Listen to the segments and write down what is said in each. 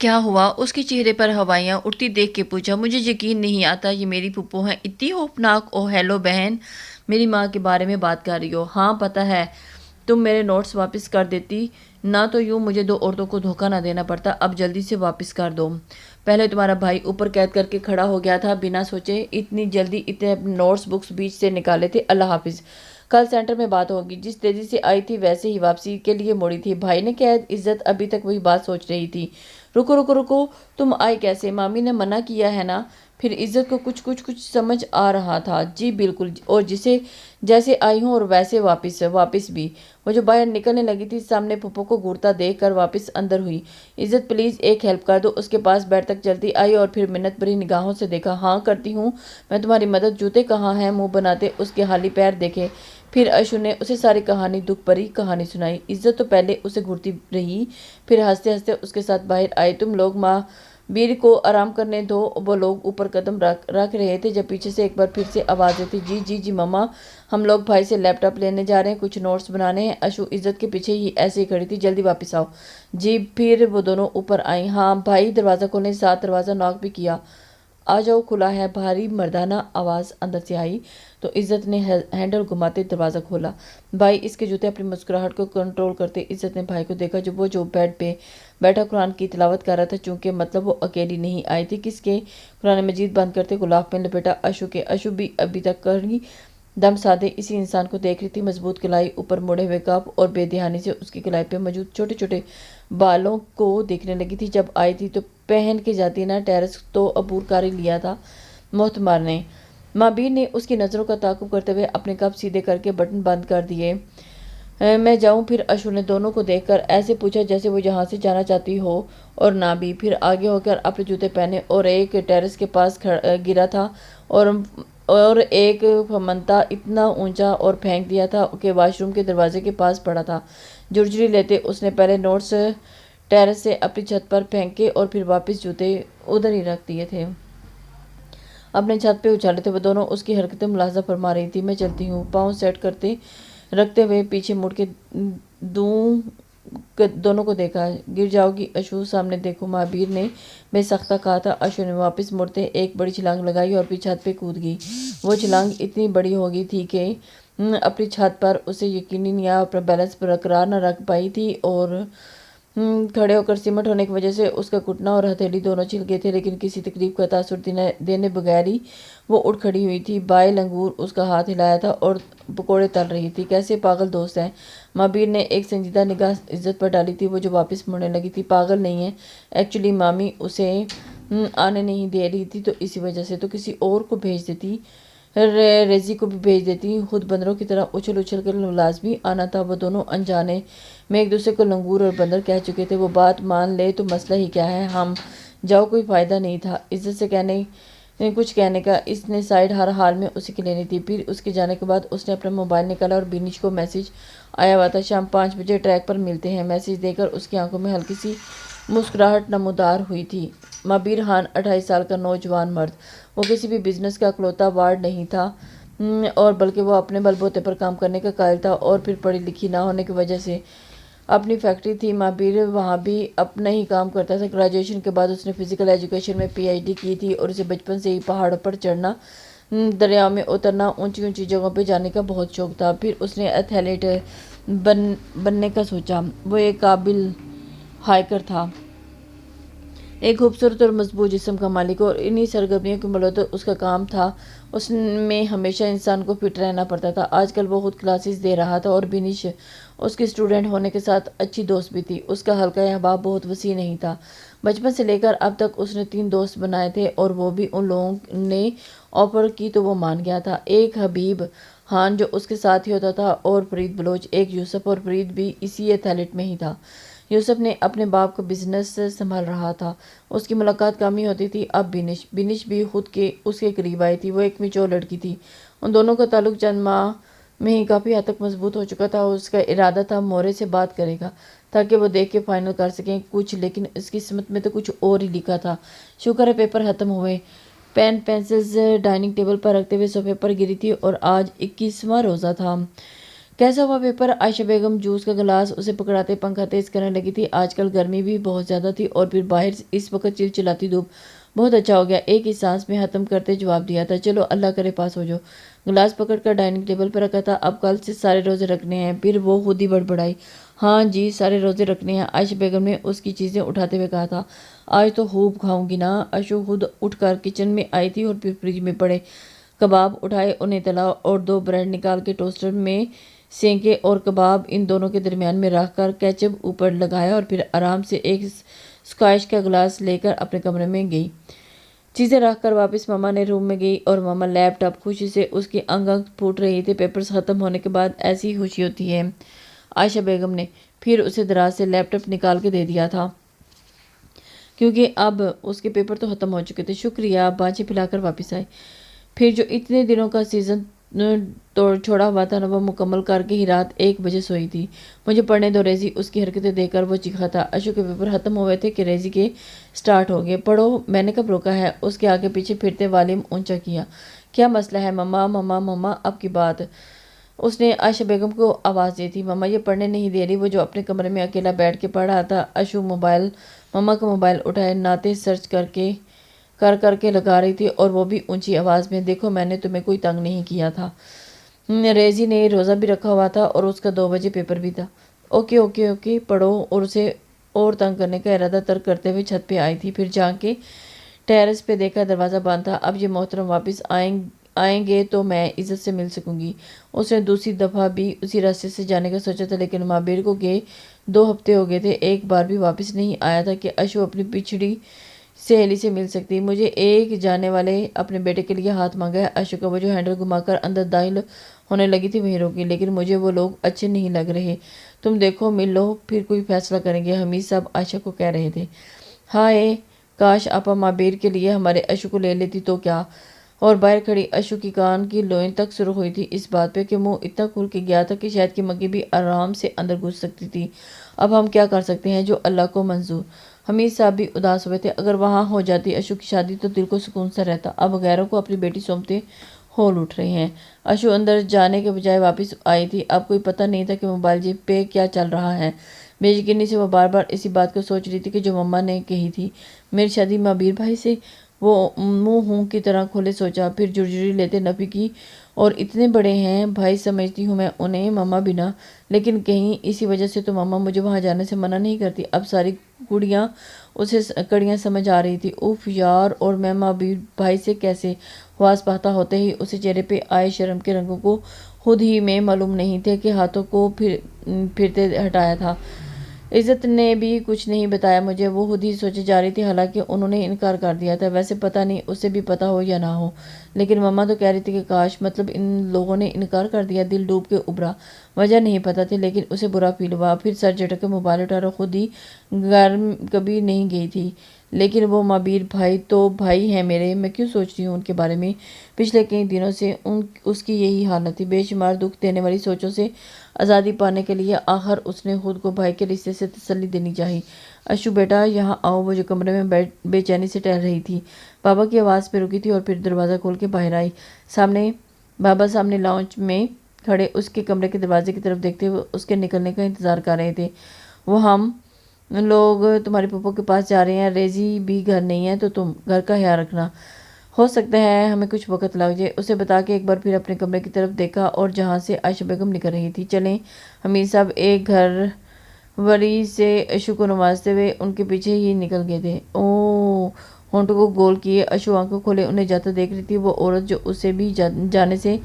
کیا ہوا؟ اس کے چہرے پر ہوائیاں اڑتی دیکھ کے پوچھا۔ مجھے یقین نہیں آتا یہ میری پھپھو ہیں، اتنی خوفناک۔ او ہیلو بہن، میری ماں کے بارے میں بات کر رہی ہو؟ ہاں پتہ ہے، تم میرے نوٹس واپس کر دیتی نہ تو یوں مجھے دو عورتوں کو دھوکہ نہ دینا پڑتا۔ اب جلدی سے واپس کر دو۔ پہلے تمہارا بھائی اوپر قید کر کے کھڑا ہو گیا تھا، بنا سوچے اتنی جلدی اتنے نوٹس بکس بیچ سے نکالے تھے۔ اللہ حافظ، کل سینٹر میں بات ہوگی۔ جس تیزی سے آئی تھی ویسے ہی واپسی کے لیے موڑی تھی۔ بھائی نے قید؟ عزت ابھی تک وہی بات سوچ رہی تھی۔ رکو رکو رکو، تم آئی کیسے؟ مامی نے منع کیا ہے نا؟ پھر عزت کو کچھ سمجھ آ رہا تھا۔ جی بالکل، اور جیسے آئی ہوں اور ویسے واپس بھی۔ وہ جو باہر نکلنے لگی تھی، سامنے پھپھو کو گھورتا دیکھ کر واپس اندر ہوئی۔ عزت پلیز ایک ہیلپ کر دو۔ اس کے پاس بیٹھ تک چلتی آئی اور پھر منت بھری نگاہوں سے دیکھا۔ ہاں کرتی ہوں میں تمہاری مدد۔ جوتے کہاں ہیں؟ منہ بناتے اس کے خالی پیر دیکھے۔ پھر اشو نے اسے ساری کہانی، دکھ بھری کہانی سنائی۔ عزت تو پہلے اسے گھورتی رہی، پھر ہنستے ہنستے اس کے ساتھ باہر آئی۔ تم لوگ ماں بیر کو آرام کرنے دو۔ وہ لوگ اوپر قدم رکھ رہے تھے جب پیچھے سے ایک بار پھر سے آواز آئی، جی ماما، ہم لوگ بھائی سے لیپ ٹاپ لینے جا رہے ہیں، کچھ نوٹس بنانے ہیں۔ اشو عزت کے پیچھے ہی ایسے ہی کھڑی تھی، جلدی واپس آؤ۔ جی۔ پھر وہ دونوں اوپر آئیں۔ ہاں بھائی دروازہ کھولنے، ساتھ دروازہ ناک بھی کیا۔ آ جاؤ، کھلا ہے۔ بھاری مردانہ آواز اندر سے آئی تو عزت نے ہینڈل گھماتے دروازہ کھولا۔ بھائی، اس کے جوتے اپنی مسکراہٹ کو کنٹرول کرتے عزت نے بھائی کو دیکھا جو بیڈ پہ بیٹھا قرآن کی تلاوت کر رہا تھا۔ چونکہ مطلب وہ اکیلی نہیں آئی تھی، کس کے؟ قرآن مجید بند کرتے غلاف میں لپیٹا اشو کے۔ اشو بھی ابھی تک کڑی دم سادے اسی انسان کو دیکھ رہی تھی، مضبوط کلائی، اوپر مڑے ہوئے کپ، اور بے دھیانی سے اس کی کلائی پہ موجود چھوٹے چھوٹے بالوں کو دیکھنے لگی تھی۔ جب آئی تھی تو پہن کے جاتی نا، ٹیرس تو عبور کر ہی لیا تھا محتمر نے۔ ماں بیر نے اس کی نظروں کا تعاقب کرتے ہوئے اپنے کپ سیدھے کر کے بٹن بند کر دیے۔ میں جاؤں پھر؟ اشو نے دونوں کو دیکھ کر ایسے پوچھا جیسے وہ یہاں سے جانا چاہتی ہو اور نہ بھی۔ پھر آگے ہو کر اپنے جوتے پہنے اور ایک ٹیرس کے پاس گرا تھا اور ایک منتا اتنا اونچا اور پھینک دیا تھا کہ واش روم کے دروازے کے پاس پڑا تھا۔ جھرجھری لیتے اس نے پہلے نوٹس ٹیرس سے اپنی چھت پر پھینکے اور پھر واپس جوتے ادھر ہی رکھ دیے تھے۔ اپنے چھت پہ اچھالے تھے وہ دونوں، اس کی حرکتیں ملاحظہ فرما رہی تھی۔ میں چلتی ہوں، پاؤں سیٹ کرتے رکھتے ہوئے پیچھے مڑ کے دونوں کو دیکھا۔ گر جاؤ گی اشو، سامنے دیکھو، ماں بیر نے بے سختہ کہا تھا۔ اشو نے واپس مڑتے ایک بڑی چھلانگ لگائی اور پھر چھت پہ کود گئی۔ وہ چھلانگ اتنی بڑی ہو گئی تھی کہ اپنی چھت پر اسے یقیناً یا اپنا بیلنس برقرار نہ رکھ پائی تھی، اور کھڑے ہو کر سیمنٹ ہونے کی وجہ سے اس کا گھٹنا اور ہتھیلی دونوں چھل گئے تھے، لیکن کسی تکلیف کا تاثر دینے بغیر ہی وہ اٹھ کھڑی ہوئی تھی۔ بائیں لنگور اس کا ہاتھ ہلایا تھا اور پکوڑے تل رہی تھی۔ کیسے پاگل دوست ہیں؟ ماں بیر نے ایک سنجیدہ نگاہ عزت پر ڈالی تھی، وہ جو واپس مڑنے لگی تھی۔ پاگل نہیں ہے ایکچولی مامی اسے آنے نہیں دے رہی تھی تو اسی وجہ سے، تو کسی اور کو بھیج دیتی، ریزی کو بھی بھیج دیتی، خود بندروں کی طرح اچھل کر لازمی آنا تھا۔ وہ دونوں انجانے میں ایک دوسرے کو لنگور اور بندر کہہ چکے تھے۔ وہ بات مان لے تو مسئلہ ہی کیا ہے؟ ہم جاؤ، کوئی فائدہ نہیں تھا عزت سے کچھ کہنے کا، اس نے سائیڈ ہر حال میں اسی کی لینی تھی۔ پھر اس کے جانے کے بعد اس نے اپنا موبائل نکالا اور بینش کو میسج آیا ہوا تھا، شام 5 بجے ٹریک پر ملتے ہیں۔ میسج دیکھ کر اس کی آنکھوں میں ہلکی سی مسکراہٹ نمودار ہوئی تھی۔ مابیر خان 28 سال کا نوجوان مرد، وہ کسی بھی بزنس کا اکلوتا وارڈ نہیں تھا، اور بلکہ وہ اپنے بل بوتے پر کام کرنے کا قائل تھا، اور پھر پڑھی لکھی نہ ہونے کی وجہ سے اپنی فیکٹری تھی۔ مابیر وہاں بھی اپنا ہی کام کرتا تھا۔ گریجویشن کے بعد اس نے فزیکل ایجوکیشن میں PhD کی تھی، اور اسے بچپن سے ہی پہاڑوں پر چڑھنا، دریاؤں میں اترنا، اونچی جگہوں پہ جانے کا بہت شوق تھا۔ پھر اس نے ایتھلیٹ بننے کا سوچا۔ وہ ایک قابل ہائیکر تھا، ایک خوبصورت اور مضبوط جسم کا مالک، اور انہی سرگرمیوں کی ملوت اس کا کام تھا۔ اس میں ہمیشہ انسان کو فٹ رہنا پڑتا تھا۔ آج کل وہ خود کلاسز دے رہا تھا، اور بینش اس کی اسٹوڈنٹ ہونے کے ساتھ اچھی دوست بھی تھی۔ اس کا حلقہ احباب بہت وسیع نہیں تھا۔ بچپن سے لے کر اب تک اس نے 3 دوست بنائے تھے، اور وہ بھی ان لوگوں نے آفر کی تو وہ مان گیا تھا۔ ایک حبیب خان جو اس کے ساتھ ہی ہوتا تھا، اور فرید بلوچ، ایک یوسف، اور فرید بھی اسی ایتھلیٹ میں ہی تھا۔ یوسف نے اپنے باپ کا بزنس سنبھال رہا تھا، اس کی ملاقات کم ہی ہوتی تھی۔ اب بینش بھی خود کے اس کے قریب آئی تھی۔ وہ ایک میچور لڑکی تھی۔ ان دونوں کا تعلق چند ماہ میں ہی کافی حد تک مضبوط ہو چکا تھا۔ اس کا ارادہ تھا مورے سے بات کرے گا تاکہ وہ دیکھ کے فائنل کر سکیں کچھ، لیکن اس کی قسمت میں تو کچھ اور ہی لکھا تھا۔ شکر ہے پیپر ختم ہوئے۔ پین پینسلز ڈائننگ ٹیبل پر رکھتے ہوئے صوفے پر گری تھی، اور آج 21واں روزہ تھا۔ کیسا ہوا پیپر؟ عائشہ بیگم جوس کا گلاس اسے پکڑاتے پنکھا تیز کرنے لگی تھی۔ آج کل گرمی بھی بہت زیادہ تھی اور پھر باہر اس وقت چلچلاتی دھوپ۔ بہت اچھا ہو گیا، ایک ہی سانس میں ختم کرتے جواب دیا تھا۔ چلو اللہ کرے پاس ہو جاؤ۔ گلاس پکڑ کر ڈائننگ ٹیبل پر رکھا تھا۔ اب کل سے سارے روزے رکھنے ہیں۔ پھر وہ خود ہی بڑبڑائی۔ ہاں جی سارے روزے رکھنے ہیں، عائشہ بیگم نے اس کی چیزیں اٹھاتے ہوئے کہا تھا۔ آج تو خوب کھاؤں گی نا۔ اشو خود اٹھ کر کچن میں آئی تھی اور پھر فریج میں پڑے کباب اٹھائے، انہیں تلا اور 2 بریڈ نکال کے ٹوسٹر میں سینکے اور کباب ان دونوں کے درمیان میں رکھ کر کیچپ اوپر لگایا اور پھر آرام سے ایک اسکواش کا گلاس لے کر اپنے کمرے میں گئی۔ چیزیں رکھ کر واپس ماما نے روم میں گئی اور ماما لیپ ٹاپ خوشی سے اس کی انگ انگ پھوٹ رہی تھی۔ پیپرز ختم ہونے کے بعد ایسی خوشی ہوتی ہے۔ عائشہ بیگم نے پھر اسے دراز سے لیپ ٹاپ نکال کے دے دیا تھا کیونکہ اب اس کے پیپر تو ختم ہو چکے تھے۔ شکریہ، بانچیں پلا کر واپس آئے۔ پھر جو اتنے دنوں کا سیزن چھوڑا ہوا تھا وہ مکمل کر کے ہی رات 1 بجے سوئی تھی۔ مجھے پڑھنے دو ریزی، اس کی حرکتیں دیکھ کر وہ چیخا تھا۔ اشو کے پیپر ختم ہوئے تھے کہ ریزی کے سٹارٹ ہو گئے۔ پڑھو، میں نے کب روکا ہے؟ اس کے آگے پیچھے پھرتے والیوم اونچا کیا۔ کیا مسئلہ ہے مما؟ مما مما اب کی بات؟ اس نے عائشہ بیگم کو آواز دی تھی۔ مما یہ پڑھنے نہیں دے رہی۔ وہ جو اپنے کمرے میں اکیلا بیٹھ کے پڑھ رہا تھا۔ اشو مما کا موبائل اٹھائے نعتیں سرچ کر کے لگا رہی تھی اور وہ بھی اونچی آواز میں۔ دیکھو میں نے تمہیں کوئی تنگ نہیں کیا تھا۔ ریزی نے روزہ بھی رکھا ہوا تھا اور اس کا 2 بجے پیپر بھی تھا۔ اوکے اوکے اوکے پڑھو، اور اسے اور تنگ کرنے کا ارادہ ترک کرتے ہوئے چھت پہ آئی تھی۔ پھر جا کے ٹیرس پہ دیکھا دروازہ بند تھا۔ اب یہ محترم واپس آئیں گے تو میں عزت سے مل سکوں گی۔ اس نے دوسری دفعہ بھی اسی راستے سے جانے کا سوچا تھا لیکن مابیر کو گئے 2 ہفتے ہو گئے تھے، ایک بار بھی واپس نہیں آیا تھا کہ اشو اپنی پچھڑی سہیلی سے مل سکتی۔ مجھے ایک جانے والے اپنے بیٹے کے لیے ہاتھ مانگا ہے۔ اشو کا وہ جو ہینڈل گھما کر اندر داخل ہونے لگی تھی وہیں روکی، لیکن مجھے وہ لوگ اچھے نہیں لگ رہے۔ تم دیکھو مل لو پھر کوئی فیصلہ کریں گے، حمید صاحب عائشہ کو کہہ رہے تھے۔ ہائے کاش آپا مابیر کے لیے ہمارے اشو کو لے لیتی تو کیا؟ اور باہر کھڑی اشو کی کان کی لوئیں تک سرخ ہوئی تھی اس بات پہ کہ منہ اتنا کھل کے گیا تھا کہ شاید کی مکھی بھی آرام سے اندر گھس سکتی تھی۔ اب ہم کیا کر سکتے ہیں جو اللہ کو منظور؟ حمید صاحب بھی اداس ہوئے تھے۔ اگر وہاں ہو جاتی اشو کی شادی تو دل کو سکون سا رہتا۔ اب غیروں کو اپنی بیٹی سونپتے ہول اٹھ رہے ہیں۔ اشو اندر جانے کے بجائے واپس آئی تھی۔ اب کوئی پتہ نہیں تھا کہ موبائل جیب پہ کیا چل رہا ہے۔ بے یقینی سے وہ بار بار اسی بات کو سوچ رہی تھی کہ جو مما نے کہی تھی، میری شادی مابیر بھائی سے۔ وہ منہ ہوں کی طرح کھولے سوچا، پھر جھرجھری لیتے نفی کی، اور اتنے بڑے ہیں بھائی سمجھتی ہوں میں انہیں، مما بنا۔ لیکن کہیں اسی وجہ سے تو مما مجھے وہاں جانے سے منع نہیں کرتی۔ اب ساری کڑیاں اسے کڑیاں سمجھ آ رہی تھی۔ اوف یار، اور میں مابیر بھائی سے کیسے؟ حواس پختہ ہوتے ہی اسے چہرے پہ آئے شرم کے رنگوں کو خود ہی میں معلوم نہیں تھے کہ ہاتھوں کو پھرتے ہٹایا تھا۔ عزت نے بھی کچھ نہیں بتایا مجھے، وہ خود ہی سوچے جا رہی تھی، حالانکہ انہوں نے انکار کر دیا تھا۔ ویسے پتہ نہیں اسے بھی پتہ ہو یا نہ ہو، لیکن مما تو کہہ رہی تھی کہ کاش، مطلب ان لوگوں نے انکار کر دیا۔ دل ڈوب کے ابھرا۔ وجہ نہیں پتہ تھی لیکن اسے برا فیل ہوا۔ پھر سر جھٹک کے موبائل اٹھا اور خود ہی گھر کبھی نہیں گئی تھی، لیکن وہ مابیر بھائی تو بھائی ہیں میرے، میں کیوں سوچ رہی ہوں ان کے بارے میں؟ پچھلے کئی دنوں سے اس کی یہی حالت تھی۔ بے شمار دکھ دینے والی سوچوں سے آزادی پانے کے لیے آخر اس نے خود کو بھائی کے رشتے سے تسلی دینی چاہی۔ اشو بیٹا یہاں آؤ۔ وہ جو کمرے میں بے چینی سے ٹہل رہی تھی، بابا کی آواز پہ رکی تھی اور پھر دروازہ کھول کے باہر آئی۔ بابا سامنے لاؤنج میں کھڑے اس کے کمرے کے دروازے کی طرف دیکھتے ہوئے اس کے نکلنے کا انتظار کر رہے تھے۔ وہ ہم لوگ تمہاری پھپھو کے پاس جا رہے ہیں، ریزی بھی گھر نہیں ہے، تو تم گھر کا خیال رکھنا، ہو سکتا ہے ہمیں کچھ وقت لگ جائے، اسے بتا کے ایک بار پھر اپنے کمرے کی طرف دیکھا اور جہاں سے عائشہ بیگم نکل رہی تھی۔ چلیں حمید صاحب ایک گھر وری سے اشو کو نوازتے ہوئے ان کے پیچھے ہی نکل گئے تھے۔ ہونٹوں کو گول کیے اشو آنکھوں کھولے انہیں جاتا دیکھ رہی تھی۔ وہ عورت جو اسے بھی جانے سے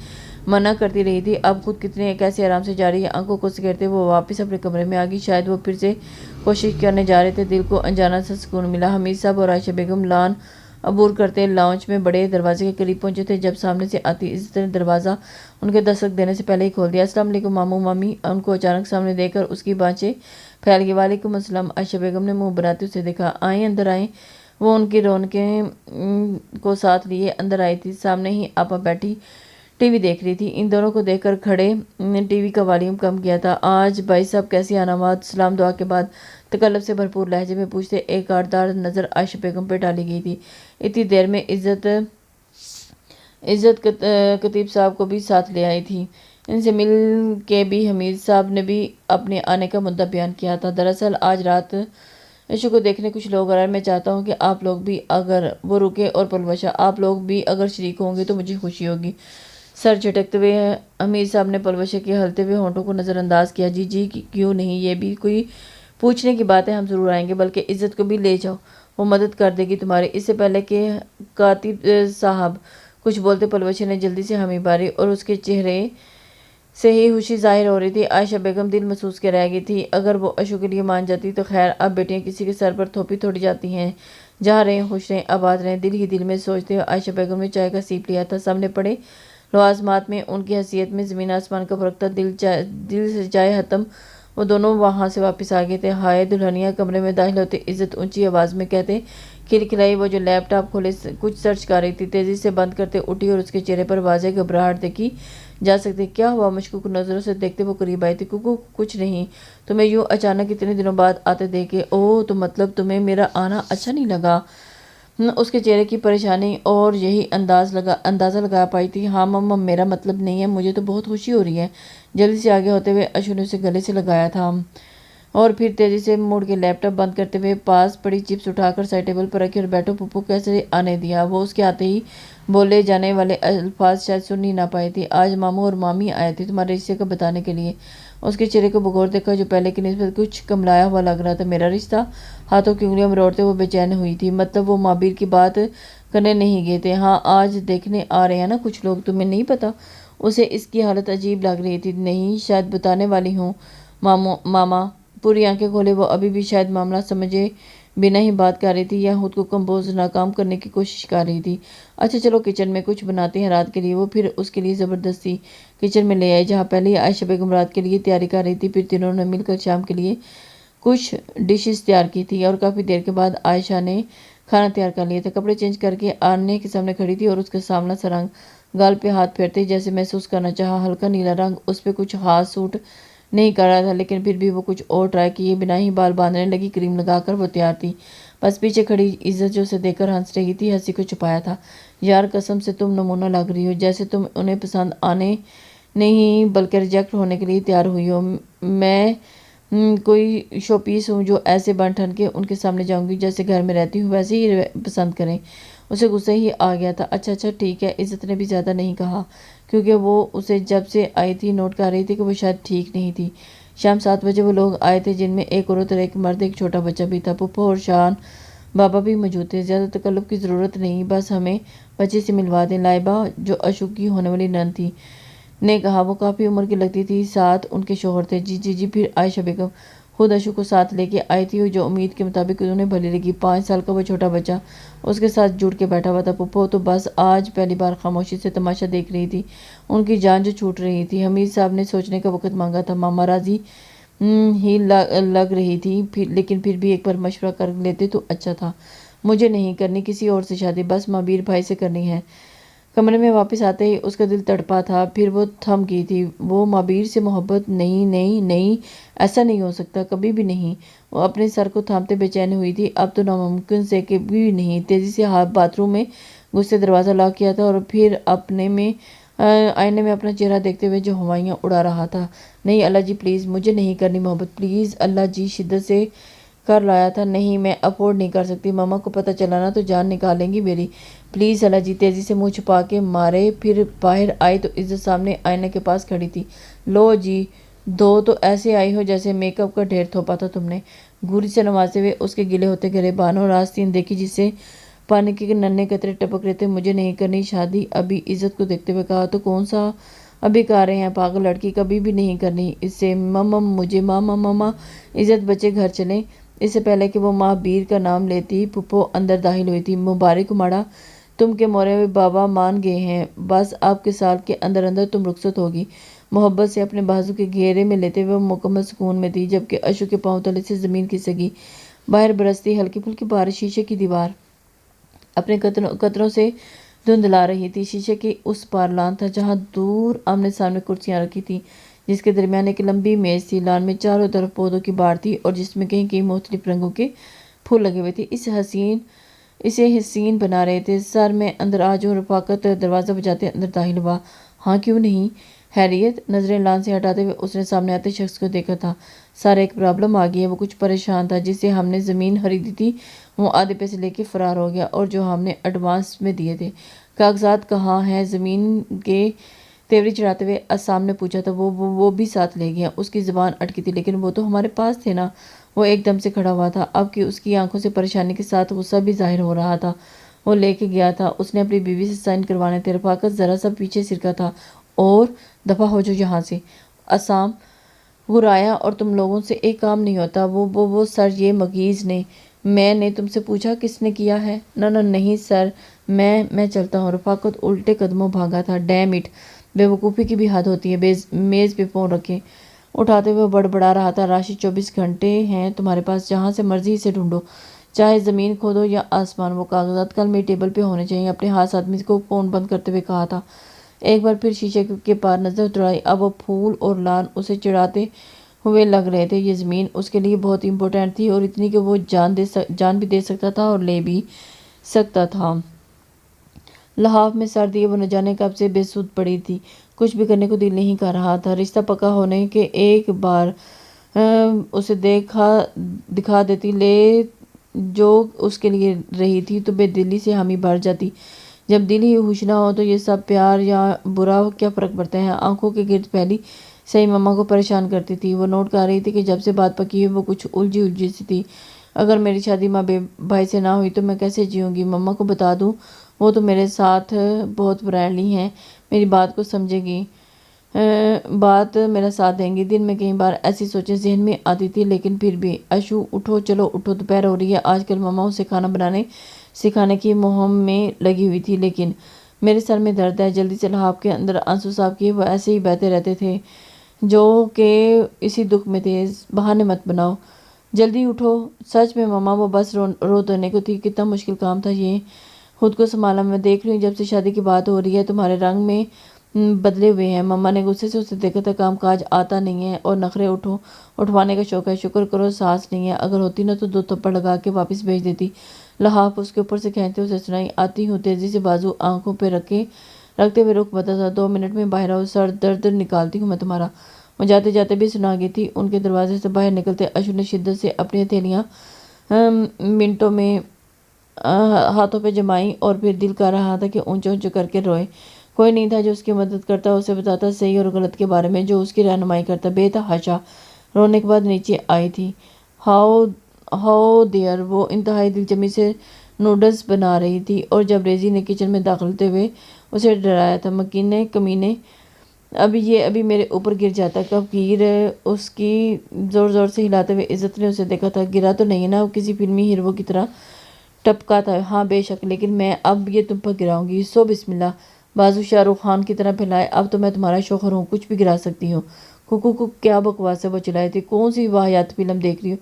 منع کرتی رہی تھی اب خود کیسے آرام سے جا رہی ہے۔ آنکھوں کو سکیڑتے وہ واپس اپنے کمرے میں آ گئی۔ شاید وہ پھر سے کوشش کرنے جا رہے تھے۔ دل کو انجانا سا سکون ملا۔ حمید صاحب اور عائشہ بیگم لان عبور کرتے لاؤنج میں بڑے دروازے کے قریب پہنچے تھے جب سامنے سے آتی عزت نے دروازہ ان کے دستک دینے سے پہلے ہی کھول دیا۔ السلام علیکم ماموں مامی۔ ان کو اچانک سامنے دیکھ کر اس کی بانچیں پھیل گئی۔ وعلیکم السلام۔ عائشہ بیگم نے منہ بناتے اسے دیکھا۔ آئیں اندر آئیں۔ وہ ان کی رونقیں کو ساتھ لیے اندر آئی تھی۔ سامنے ہی آپا بیٹھی ٹی وی دیکھ رہی تھی۔ ان دونوں کو دیکھ کر کھڑے ٹی وی کا والیوم کم کیا تھا۔ آج بھائی صاحب کیسی آنامات؟ سلام دعا کے بعد تکلف سے بھرپور لہجے میں پوچھتے ایک کاٹدار نظر عائشہ بیگم پہ ڈالی گئی تھی۔ اتنی دیر میں عزت کتیب صاحب کو بھی ساتھ لے آئی تھی۔ ان سے مل کے بھی حمید صاحب نے بھی اپنے آنے کا مدعا بیان کیا تھا۔ دراصل آج رات عشو کو دیکھنے کچھ لوگ آ رہے ہیں، میں چاہتا ہوں کہ آپ لوگ بھی اگر وہ رکے اور پلوشہ آپ لوگ بھی اگر شریک ہوں گے تو مجھے خوشی ہوگی۔ سر جھٹکتے ہوئے حمید صاحب نے پلوشہ کے ہلتے ہوئے ہونٹوں کو نظر انداز کیا۔ جی جی کیوں نہیں، یہ بھی کوئی پوچھنے کی بات ہے، ہم ضرور آئیں گے، بلکہ عزت کو بھی لے جاؤ، وہ مدد کر دے گی تمہاری۔ اس سے پہلے کہ کاتب صاحب کچھ بولتے پلوشہ نے جلدی سے ہمیں بھری اور اس کے چہرے سے ہی خوشی ظاہر ہو رہی تھی۔ عائشہ بیگم دل محسوس کے رہ گئی تھی، اگر وہ عشو کے لیے مان جاتی تو خیر، اب بیٹیاں کسی کے سر پر تھوپی تھوڑی جاتی ہیں، جہاں رہیں خوش رہیں آباد رہیں۔ دل ہی دل میں سوچتے ہوئے عائشہ بیگم نے چائے کا سیپ لیا تھا، سامنے پڑے لوازمات میں ان کی حیثیت میں زمین آسمان کا فرق تھا۔ دل سے چائے ختم، وہ دونوں وہاں سے واپس آ گئے تھے۔ ہائے دلہنیا، کمرے میں داخل ہوتے عزت اونچی آواز میں کہتے کھلکھلائی، وہ جو لیپ ٹاپ کھولے کچھ سرچ کر رہی تھی، تیزی سے بند کرتے اٹھی اور اس کے چہرے پر واضح گھبراہٹ دیکھی جا سکتی۔ کیا ہوا؟ مشکوک نظروں سے دیکھتے وہ قریب آئی تھی۔ کوکو کچھ نہیں، تمہیں یوں اچانک اتنے دنوں بعد آتے دیکھے۔ اوہ، تو مطلب تمہیں میرا آنا اچھا نہیں لگا؟ اس کے چہرے کی پریشانی اور یہی اندازہ لگا پائی تھی۔ ہاں مما، میرا مطلب نہیں ہے، مجھے تو بہت خوشی ہو رہی ہے۔ جلدی سے آگے ہوتے ہوئے عشو نے اسے گلے سے لگایا تھا اور پھر تیزی سے مڑ کے لیپ ٹاپ بند کرتے ہوئے پاس پڑی چپس اٹھا کر سائڈ ٹیبل پر رکھی اور بیٹھو پھپھو کیسے آنے دیا۔ وہ اس کے آتے ہی بولے جانے والے الفاظ شاید سن ہی نہ پائی تھی۔ آج ماموں اور مامی آئے تھے تمہارے رشتے کا بتانے کے لیے۔ اس کے چہرے کو بغور دیکھا جو پہلے کی نسبت کچھ کملایا ہوا لگ رہا تھا۔ میرا رشتہ؟ ہاتھوں کی انگلیاں مروڑتے وہ بے چین ہوئی تھی۔ مطلب وہ مابیر کی بات کرنے نہیں گئے تھے؟ ہاں، آج دیکھنے آ رہے ہیں نا کچھ لوگ، تمہیں نہیں پتا؟ اسے اس کی حالت عجیب لگ رہی تھی۔ نہیں، شاید بتانے والی ہوں ماما۔ پوری آنکھیں کھولے وہ ابھی بھی شاید معاملہ سمجھے بنا ہی بات کر رہی تھی یا خود کو کمپوز ناکام کرنے کی کوشش کر رہی تھی۔ اچھا چلو کچن میں کچھ بناتے ہیں رات کے لیے۔ وہ پھر اس کے لیے زبردستی کچن میں لے آئے، جہاں پہلے ہی عائشہ بیگم رات کے لیے تیاری کر رہی تھی۔ پھر تینوں نے مل کر شام کے لیے کچھ ڈشز تیار کی تھی اور کافی دیر کے بعد عائشہ نے کھانا تیار کر لیا تھا۔ کپڑے چینج کر کے آنے کے سامنے کھڑی تھی اور اس کا سامنا سا رنگ گال پہ ہاتھ پھیرتے جیسے محسوس کرنا چاہا۔ ہلکا نیلا رنگ اس پہ کچھ خاص سوٹ نہیں کر رہا تھا، لیکن پھر بھی وہ کچھ اور ٹرائی کیے بنا ہی بال باندھنے لگی۔ کریم لگا کر وہ تیار تھی، بس پیچھے کھڑی عزت جو اسے دیکھ کر ہنس رہی تھی، ہنسی کو چھپایا تھا۔ یار قسم سے تم نمونہ لگ رہی ہو، جیسے تم انہیں پسند آنے نہیں بلکہ ریجیکٹ ہونے کے لیے تیار ہوئی ہو۔ میں کوئی شو پیس ہوں جو ایسے بن ٹھن کے ان کے سامنے جاؤں گی، جیسے گھر میں رہتی ہوں ویسے ہی پسند کریں۔ اسے غصہ ہی آ گیا تھا۔ اچھا ٹھیک ہے، عزت نے بھی زیادہ نہیں کہا، کیونکہ وہ اسے جب سے آئی تھی نوٹ کر رہی تھی کہ وہ شاید ٹھیک نہیں تھی۔ شام 7 بجے وہ لوگ آئے تھے، جن میں ایک عورت اور ایک مرد، ایک چھوٹا بچہ بھی تھا۔ پھپھو اور شان بابا بھی موجود تھے۔ زیادہ تکلف کی ضرورت نہیں، بس ہمیں بچے سے ملوا دیں۔ لائبہ، جو عشو کی ہونے والی نند تھی، نے کہا۔ وہ کافی عمر کی لگتی تھی، ساتھ ان کے شوہر تھے۔ جی۔ پھر عائشہ بیگم خود عشو کو ساتھ لے کے آئی تھی، جو امید کے مطابق انہیں بھلی لگی۔ 5 سال کا وہ چھوٹا بچہ اس کے ساتھ جڑ کے بیٹھا ہوا تھا۔ پھپھو تو بس آج پہلی بار خاموشی سے تماشا دیکھ رہی تھی، ان کی جان جو چھوٹ رہی تھی۔ حمید صاحب نے سوچنے کا وقت مانگا تھا۔ ماما راضی ہی لگ رہی تھی، لیکن پھر بھی ایک بار مشورہ کر لیتے تو اچھا تھا۔ مجھے نہیں کرنی کسی اور سے شادی، بس مابیر بھائی سے کرنی ہے۔ کمرے میں واپس آتے ہی اس کا دل تڑپا تھا، پھر وہ تھم گئی تھی۔ وہ مابیر سے محبت؟ نہیں، ایسا نہیں ہو سکتا، کبھی بھی نہیں۔ وہ اپنے سر کو تھامتے بے چین ہوئی تھی۔ اب تو ناممکن سے کبھی بھی نہیں۔ تیزی سے باتھ روم میں گھس سے دروازہ لاک کیا تھا اور پھر آئینے میں اپنا چہرہ دیکھتے ہوئے جو ہوائیاں اڑا رہا تھا۔ نہیں اللہ جی پلیز، مجھے نہیں کرنی محبت، پلیز اللہ جی، شدت سے کر لایا تھا۔ نہیں، میں افورڈ نہیں کر سکتی، ماما کو پتہ چلا نا تو جان نکالیں گی میری، پلیز اللہ جی۔ تیزی سے منہ چھپا کے مارے پھر باہر آئی تو عزت سامنے آئینے کے پاس کھڑی تھی۔ لو جی، دو تو ایسے آئی ہو جیسے میک اپ کا ڈھیر تھوپا تھا تم نے۔ گوری سے نوازتے ہوئے اس کے گلے ہوتے گھرے بانوں راستین دیکھی، جس سے پانی کے ننھے قطرے ٹپک رہے تھے۔ مجھے نہیں کرنی شادی ابھی، عزت کو دیکھتے ہوئے کہا۔ تو کون سا ابھی کہہ رہے ہیں پاگل لڑکی، کبھی بھی نہیں کرنی اس سے۔ ماما عزت بچے گھر چلیں۔ اس سے پہلے کہ وہ ماں بیر کا نام لیتی، پھپھو اندر داخل ہوئی تھی۔ مبارک ماڑا، تم کے مورے ہوئے بابا مان گئے ہیں، بس اب کے سال کے اندر تم رخصت ہوگی۔ محبت سے اپنے بازو کے گھیرے میں لیتے ہوئے وہ مکمل سکون میں تھی، جبکہ عشو کے پاؤں تلے سے زمین کھسکی۔ باہر برستی ہلکی پھلکی بارش شیشے کی دیوار اپنے قطروں سے دھندلا رہی تھی۔ شیشے کے اس پار لان تھا، جہاں دور آمنے سامنے کرسیاں رکھی تھیں، جس کے درمیان ایک لمبی میز تھی۔ لان میں چاروں طرف پودوں کی باڑ تھی اور جس میں کہیں مختلف رنگوں کے پھول لگے ہوئے تھے، اسے حسین بنا رہے تھے۔ سر میں اندر آ جو رفاقت دروازہ بجاتے اندر داخل ہوا۔ ہاں کیوں نہیں، حیریت؟ نظریں لان سے ہٹاتے ہوئے اس نے سامنے آتے شخص کو دیکھا تھا۔ سارا ایک پرابلم آ گئی ہے، وہ کچھ پریشان تھا۔ جس سے ہم نے زمین خریدی تھی وہ آدھے پیسے لے کے فرار ہو گیا، اور جو ہم نے ایڈوانس میں دیے تھے کاغذات کہاں ہیں؟ زمین کے تیوری چڑھاتے ہوئے عصام نے پوچھا تھا۔ وہ بھی ساتھ لے گیا۔ اس کی زبان اٹکی تھی، لیکن وہ تو ہمارے پاس تھے نا۔ وہ ایک دم سے کھڑا ہوا تھا، اب کہ اس کی آنکھوں سے پریشانی کے ساتھ غصہ بھی ظاہر ہو رہا تھا۔ وہ لے کے گیا تھا، اس نے اپنی بیوی سے سائن کروانے تھے۔ رفاقت ذرا سا پیچھے سرکا تھا اور دفع ہو جو یہاں سے۔ عصام غرایا، اور تم لوگوں سے ایک کام نہیں ہوتا۔ وہ سر، یہ مگیز نے۔ میں نے تم سے پوچھا کس نے کیا ہے؟ نہ نہیں سر، میں چلتا ہوں۔ رفاقت الٹے قدموں بھاگا تھا۔ ڈیم اٹ، بے وقوفی کی بھی حد ہوتی ہے۔ میز پہ فون رکھے اٹھاتے ہوئے بڑبڑا رہا تھا۔ راشد 24 گھنٹے ہیں تمہارے پاس، جہاں سے مرضی اسے ڈھونڈو، چاہے زمین کھودو یا آسمان۔ وہ کاغذات کل میری ٹیبل پہ ہونے چاہیے۔ اپنے ہاتھ آدمی کو فون بند کرتے ہوئے کہا تھا۔ ایک بار پھر شیشے کے پار نظر اترائی۔ اب وہ پھول اور لان اسے چڑھاتے ہوئے لگ رہے تھے۔ یہ زمین اس کے لیے بہت امپورٹنٹ تھی، اور اتنی کہ وہ جان بھی دے سکتا تھا اور لے بھی سکتا تھا۔ لحاف میں سر دیے وہ نہ جانے کب سے بے سود پڑی تھی۔ کچھ بھی کرنے کو دل نہیں کر رہا تھا۔ رشتہ پکا ہونے کے ایک بار اسے دکھا دیتی لے جو اس کے لیے رہی تھی تو بے دلی سے حامی بھر جاتی۔ جب دل ہی ہوش نہ ہو تو یہ سب پیار یا برا کیا فرق پڑتا ہے؟ آنکھوں کے گرد پھیلی سہی مما کو پریشان کرتی تھی۔ وہ نوٹ کر رہی تھی کہ جب سے بات پکی ہے وہ کچھ الجھی سی تھی۔ اگر میری شادی ماں بھائی سے نہ ہوئی تو میں کیسے جیوں گی؟ مما کو بتا دوں، وہ تو میرے ساتھ بہت فرینڈلی ہیں، میری بات کو سمجھے گی، بات میرا ساتھ دیں گی۔ دن میں کئی بار ایسی سوچیں ذہن میں آتی تھی، لیکن پھر بھی اشو اٹھو، چلو اٹھو، دوپہر ہو رہی ہے۔ آج کل مما اسے کھانا بنانے سکھانے کی مہم میں لگی ہوئی تھی، لیکن میرے سر میں درد ہے۔ جلدی سے لحاف کے اندر آنسو صاف کیے، وہ ایسے ہی بہتے رہتے تھے جو کہ اسی دکھ میں تھے۔ بہانے مت بناؤ، جلدی اٹھو۔ سچ میں مما وہ بس رو دینے کو تھی۔ کتنا مشکل کام تھا یہ خود کو سنبھالنا۔ میں دیکھ رہی ہوں جب سے شادی کی بات ہو رہی ہے تمہارے رنگ میں بدلے ہوئے ہیں۔ مما نے غصے سے اسے دیکھا تھا۔ کام کاج آتا نہیں ہے اور نخرے اٹھوانے کا شوق ہے۔ شکر کرو ساس نہیں ہے، اگر ہوتی نا تو 2 تھپڑ لگا کے واپس بھیج دیتی۔ لحاف اس کے اوپر سے کھینچتے اسے سنائی۔ آتی ہوں، تیزی سے بازو آنکھوں پہ رکھتے ہوئے رخ بتا تھا۔ 2 منٹ میں باہر آؤ، سر درد نکالتی ہوں میں تمہارا۔ وہ جاتے جاتے بھی سنا گئی تھی۔ ان کے دروازے سے باہر نکلتے اشو نے شدت سے اپنی ہتھیلیاں منٹوں میں ہاتھوں پہ جمائی، اور پھر دل کر رہا تھا کہ اونچا اونچا کر کے روئے۔ کوئی نہیں تھا جو اس کی مدد کرتا، اسے بتاتا صحیح اور غلط کے بارے میں، جو اس کی رہنمائی کرتا۔ بے تحاشا رونے کے بعد نیچے آئی تھی۔ ہاؤ دیئر، وہ انتہائی دلچسپی سے نوڈلز بنا رہی تھی، اور جب ریزی نے کچن میں داخل ہوتے ہوئے اسے ڈرایا تھا، کمینے ابھی میرے اوپر گر جاتا۔ کب گر؟ اس کی زور زور سے ہلاتے ہوئے عزت نے اسے دیکھا تھا۔ گرا تو نہیں نا؟ کسی فلمی ہیرو کی طرح ٹپکا تھا۔ ہاں بے شک، لیکن میں اب یہ تم پر گراؤں گی۔ سو بسم اللہ۔ بازو شاہ رخ خان کی طرح پھیلائے۔ اب تو میں تمہارا شوہر ہوں، کچھ بھی گرا سکتی ہوں۔ کو کیا بکواس ہے؟ وہ چلائی تھی۔ کون سی واہیات فلم دیکھ رہی ہو؟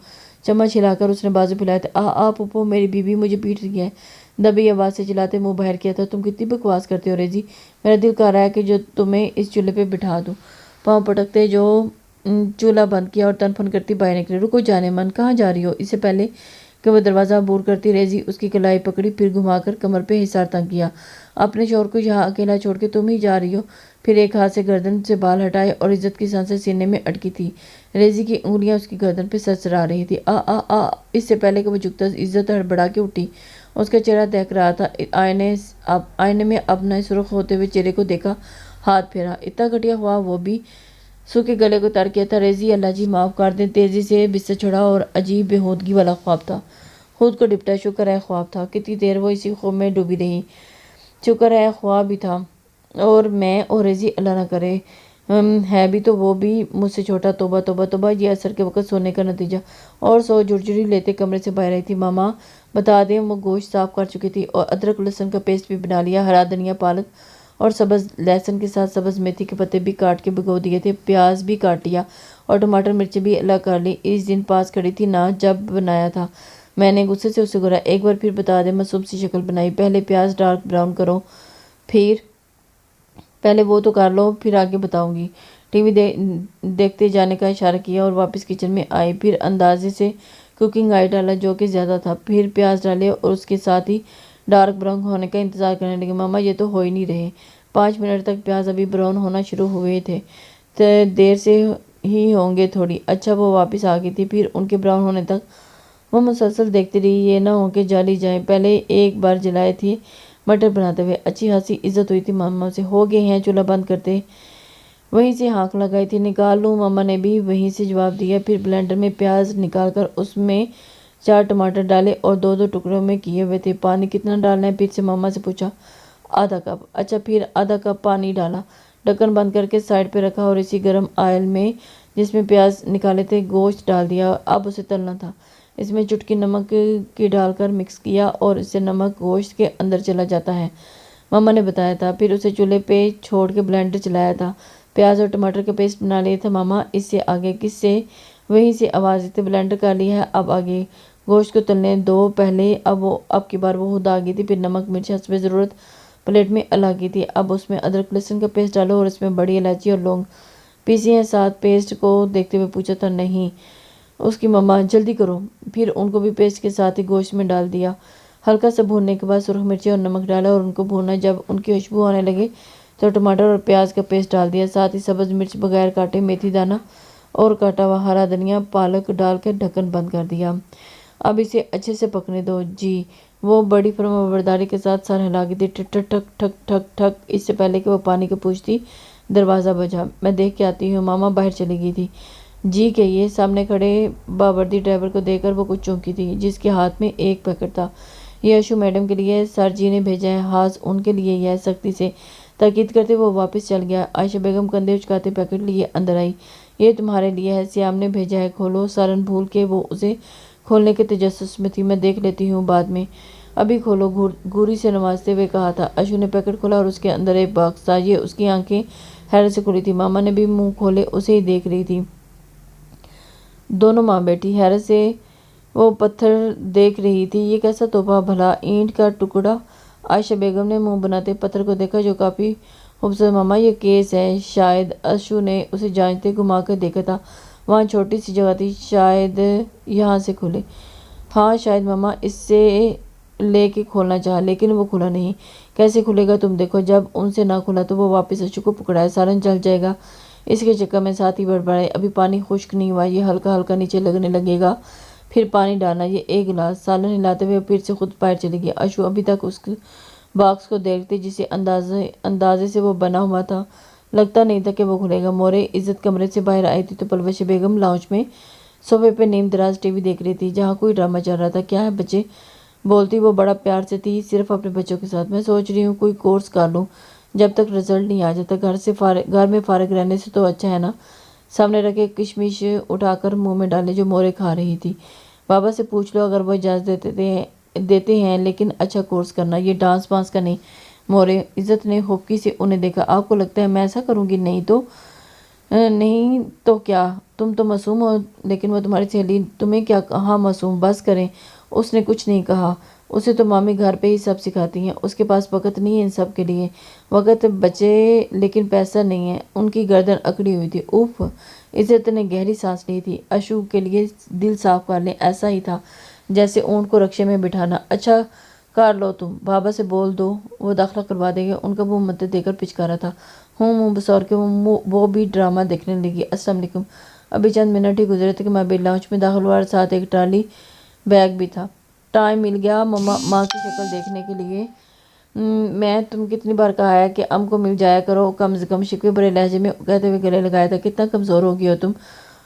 چمچ ہلا کر اس نے بازو پھیلائے تھے۔ پھپھو، میری بیوی مجھے پیٹ رہی ہے، دبی آواز سے چلاتے منہ باہر کیا تھا۔ تم کتنی بکواس کرتے ہو ریزی، میرا دل کر رہا ہے کہ جو تمہیں اس چولہے پہ بٹھا دوں۔ پاؤں پٹکتے جو چولہا بند کیا اور تن فن کرتی باہر نکلی۔ رکو جانے من، کہاں جا رہی ہو؟ اس سے پہلے کہ وہ دروازہ عبور کرتی ریزی اس کی کلائی پکڑی، پھر گھما کر کمر پہ حصار تنگ کیا۔ اپنے شوہر کو یہاں اکیلا چھوڑ کے تم ہی جا رہی ہو؟ پھر ایک ہاتھ سے گردن سے بال ہٹائے، اور عزت کی سانسیں سینے میں اٹکی تھی۔ ریزی کی انگلیاں اس کی گردن پہ سرسرا رہی تھی۔ اس سے پہلے کہ وہ جھکتا، عزت ہڑبڑا کے اٹھی۔ اس کا چہرہ دیکھ رہا تھا۔ آئینے میں اپنا سرخ ہوتے ہوئے چہرے کو دیکھا، ہاتھ پھیرا۔ اتنا گھٹیا ہوا، وہ بھی سوکھے گلے کو تر کیا تھا۔ ریزی، اللہ جی معاف کر دیں۔ تیزی سے بستر چھوڑا، اور عجیب بےہودگی والا خواب تھا۔ خود کو ڈپٹا، شکر ہے خواب تھا۔ کتنی دیر وہ اسی خواب میں ڈوبی رہی۔ شکر ہے خواب ہی تھا، اور میں اور ریزی اللہ نہ کرے ہے بھی تو وہ بھی مجھ سے چھوٹا۔ توبہ توبہ توبہ، یہ عصر کے وقت سونے کا نتیجہ۔ اور سو جھرجھری لیتے کمرے سے باہر آئی تھی۔ ماما بتا دیں، وہ گوشت صاف کر چکی تھی، اور ادرک لہسن کا پیسٹ بھی بنا لیا۔ ہرا دھنیا، پالک اور سبز لہسن کے ساتھ سبز میتھی کے پتے بھی کاٹ کے بھگو دیے تھے۔ پیاز بھی کاٹ لیا، اور ٹماٹر مرچیں بھی الگ کر لی۔ اس دن پاس کھڑی تھی نا جب بنایا تھا، میں نے غصے سے اسے گھورا۔ ایک بار پھر بتا دیں، معصوم سی شکل بنائی۔ پہلے پیاز ڈارک براؤن کرو، پہلے وہ تو کر لو، پھر آگے بتاؤں گی۔ ٹی وی دیکھتے جانے کا اشارہ کیا، اور واپس کچن میں آئی۔ پھر اندازے سے کوکنگ آئل ڈالا جو کہ زیادہ تھا، پھر پیاز ڈالے، اور اس کے ساتھ ہی ڈارک براؤن ہونے کا انتظار کرنے لگی۔ ماما یہ تو ہو ہی نہیں رہے۔ 5 منٹ تک پیاز ابھی براؤن ہونا شروع ہوئے تھے، تو دیر سے ہی ہوں گے تھوڑی۔ اچھا وہ واپس آ گئی تھی، پھر ان کے براؤن ہونے تک وہ مسلسل دیکھتی رہی، یہ نہ ہو کہ جلی جائیں۔ پہلے ایک بار جلائے تھی مٹر بناتے ہوئے، اچھی خاصی عزت ہوئی تھی ماما سے۔ ہو گئے ہیں، چولہا بند کرتے وہیں سے ہانک لگائی تھی، نکال لوں؟ ماما نے بھی وہیں سے جواب دیا۔ پھر بلینڈر میں پیاز نکال کر اس میں 4 ٹماٹر ڈالے اور 2 ٹکڑوں میں کیے ہوئے تھے۔ پانی کتنا ڈالنا ہے؟ پھر سے ماما سے پوچھا۔ آدھا کپ۔ اچھا، پھر آدھا کپ پانی ڈالا، ڈھکن بند کر کے سائڈ پہ رکھا اور اسی گرم آئل میں جس میں پیاز نکالے تھے گوشت ڈال دیا۔ اب اسے تلنا تھا۔ اس میں چٹکی نمک کی ڈال کر مکس کیا اور اس سے نمک گوشت کے اندر چلا جاتا ہے، ماما نے بتایا تھا۔ پھر اسے چولہے پہ چھوڑ کے بلینڈر چلایا تھا۔ پیاز اور ٹماٹر کا پیسٹ بنا لیا تھا ماما۔ اس سے آگے کس سے؟ وہیں سے آواز تھی، بلینڈر کر لیا ہے، اب آگے گوشت کو تلنے دو پہلے۔ اب کی بار وہ خود آ گئی تھی۔ پھر نمک مرچ حسب ضرورت پلیٹ میں الگ کی تھی۔ اب اس میں ادرک لہسن کا پیسٹ ڈالو اور اس میں بڑی الائچی اور لونگ پیسی ہیں ساتھ۔ پیسٹ کو دیکھتے ہوئے پوچھا تھا۔ نہیں، اس کی ماما، جلدی کرو۔ پھر ان کو بھی پیسٹ کے ساتھ ہی گوشت میں ڈال دیا۔ ہلکا سا بھوننے کے بعد سرخ مرچی اور نمک ڈالا اور ان کو بھونا۔ جب ان کی خوشبو آنے لگے تو ٹماٹر اور پیاز کا پیسٹ ڈال دیا، ساتھ ہی سبز مرچ بغیر کاٹے، میتھی دانہ اور کاٹا ہوا ہرا دھنیا، پالک ڈال کر ڈھکن بند کر دیا۔ اب اسے اچھے سے پکنے دو۔ جی، وہ بڑی فرمانبرداری کے ساتھ سر ہلا گئی تھی۔ ٹھک ٹھک ٹھک ٹھک ٹھک ٹھک۔ اس سے پہلے کہ وہ پانی کو پوچھتی دروازہ بجا۔ میں دیکھ کے آتی ہوں، ماما باہر چلی گئی تھی۔ جی کہیے؟ سامنے کھڑے باوردی ڈرائیور کو دیکھ کر وہ کچھ چونکی تھی، جس کے ہاتھ میں ایک پیکٹ تھا۔ یہ اشو میڈم کے لیے ہے، سر جی نے بھیجا ہے، ہاں ان کے لیے ہی ہے، سختی سے تاکید کرتے وہ واپس چل گیا۔ عائشہ بیگم کندھے اچکاتے پیکٹ لیے اندر آئی۔ یہ تمہارے لیے ہے، سیام نے بھیجا ہے، کھولو۔ سارن بھول کے وہ اسے کھولنے کے تجسس میں تھی۔ میں دیکھ لیتی ہوں بعد میں، ابھی کھولو، گھوری سے نوازتے ہوئے کہا تھا۔ اشو نے پیکٹ کھولا اور اس کے اندر ایک باکس تھا۔ یہ اس کی آنکھیں حیرت سے کھلی تھی، ماما نے بھی منہ کھولے اسے ہی دیکھ رہی تھی۔ دونوں ماں بیٹی حیرت سے وہ پتھر دیکھ رہی تھی۔ یہ کیسا تحفہ بھلا؟ اینٹ کا ٹکڑا؟ عائشہ بیگم نے منہ بناتے پتھر کو دیکھا جو کافی خوبصورت۔ ماما یہ کیس ہے شاید؟ اشو نے اسے جانچتے گھما کر دیکھا تھا۔ وہاں چھوٹی سی جگہ تھی، شاید یہاں سے کھلے۔ ہاں شاید ماما، اس سے لے کے کھولنا چاہا لیکن وہ کھلا نہیں۔ کیسے کھلے گا تم دیکھو۔ جب ان سے نہ کھلا تو وہ واپس اشو کو پکڑائے، سالن جل جائے گا۔ اس کے چکر میں ساتھ ہی بڑبڑائے، ابھی پانی خشک نہیں ہوا، یہ ہلکا ہلکا نیچے لگنے لگے گا، پھر پانی ڈالنا، یہ ایک گلاس۔ سالن ہلاتے ہوئے پھر سے خود باہر چلی گئی۔ اشو ابھی تک اس باکس کو دیکھتے جسے اندازے سے وہ بنا ہوا تھا، لگتا نہیں تھا کہ وہ کھلے گا۔ مورے عزت کمرے سے باہر آئی تھی تو پرورش بیگم لاؤنج میں صوفے پہ نیم دراز ٹی وی دیکھ رہی تھی، جہاں کوئی ڈرامہ چل رہا تھا۔ کیا ہے بچے؟ بولتی وہ بڑا پیار سے تھی، صرف اپنے بچوں کے ساتھ۔ میں سوچ رہی ہوں کوئی کورس کر لوں جب تک رزلٹ نہیں آ جاتا، گھر میں فارغ رہنے سے تو اچھا ہے نا۔ سامنے رکھے کشمش اٹھا کر منہ میں ڈالے جو مورے کھا رہی تھی۔ بابا سے پوچھ لو اگر وہ اجازت دیتے ہیں، لیکن اچھا کورس کرنا، یہ ڈانس وانس کا نہیں۔ مورے عزت نے خوفکی سے انہیں دیکھا۔ آپ کو لگتا ہے میں ایسا کروں گی؟ نہیں تو کیا، تم تو معصوم ہو، لیکن وہ تمہاری سہیلی، تمہیں کیا کہا معصوم؟ بس کریں، اس نے کچھ نہیں کہا، اسے تو مامی گھر پہ ہی سب سکھاتی ہیں، اس کے پاس وقت نہیں ہے ان سب کے لیے۔ وقت بچے لیکن پیسہ نہیں ہے۔ ان کی گردن اکڑی ہوئی تھی۔ اوف، عزت نے گہری سانس لی تھی۔ اشو کے لیے دل صاف کر لیں، ایسا ہی تھا جیسے اونٹ کو رکشے میں بٹھانا۔ اچھا کر لو تم، بابا سے بول دو، وہ داخلہ کروا دے گا۔ ان کا منہ مدد دے کر پچکارا تھا۔ منہ بسور کے وہ بھی ڈرامہ دیکھنے لگی۔ السلام علیکم۔ ابھی چند منٹ ہی گزرے تھے کہ میں لاؤنج میں داخل ہوا اور ساتھ ایک ٹرالی بیگ بھی تھا۔ ٹائم مل گیا ماں کی شکل دیکھنے کے لیے۔ میں تم کتنی بار کہا ہے کہ ام کو مل جایا کرو کم از کم، شکوے بھرے لہجے میں کہتے ہوئے گلے لگایا تھا۔ کتنا کمزور ہو گئی ہو تم۔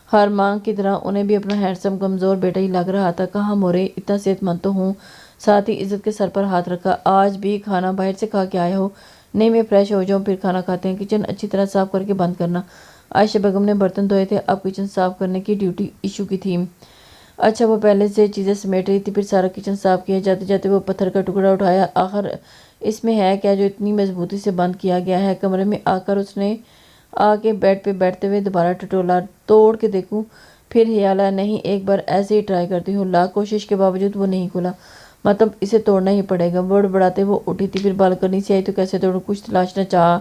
ہر ماں کی طرح انہیں بھی اپنا ہینڈسم کمزور بیٹا ہی لگ رہا تھا۔ کہاں مورے، اتنا صحت مند تو ہوں۔ ساتھ ہی عزت کے سر پر ہاتھ رکھا۔ آج بھی کھانا باہر سے کھا کے آئے ہو؟ نہیں، میں فریش ہو جاؤں پھر کھانا کھاتے ہیں۔ کچن اچھی طرح صاف کر کے بند کرنا۔ عائشہ بیگم نے برتن دھوئے تھے، اب کچن صاف کرنے کی ڈیوٹی اشو کی تھی۔ اچھا، وہ پہلے سے چیزیں سمیٹ رہی تھی، پھر سارا کچن صاف کیا۔ جاتے جاتے وہ پتھر کا ٹکڑا اٹھایا۔ آخر اس میں ہے کیا جو اتنی مضبوطی سے بند کیا گیا ہے؟ کمرے میں آ کر اس نے آ کے بیڈ پہ بیٹھتے ہوئے دوبارہ ٹٹولا۔ توڑ کے دیکھوں؟ پھر خیال آیا نہیں، ایک بار ایسے ہی ٹرائی کرتی ہوں۔ لاکھ کوشش کے باوجود وہ نہیں کھلا۔ مطلب اسے توڑنا ہی پڑے گا۔ بڑبڑاتے وہ اٹھی تھی، پھر بالکنی سے آئی تو کیسے توڑوں؟ کچھ تلاشنا چاہا،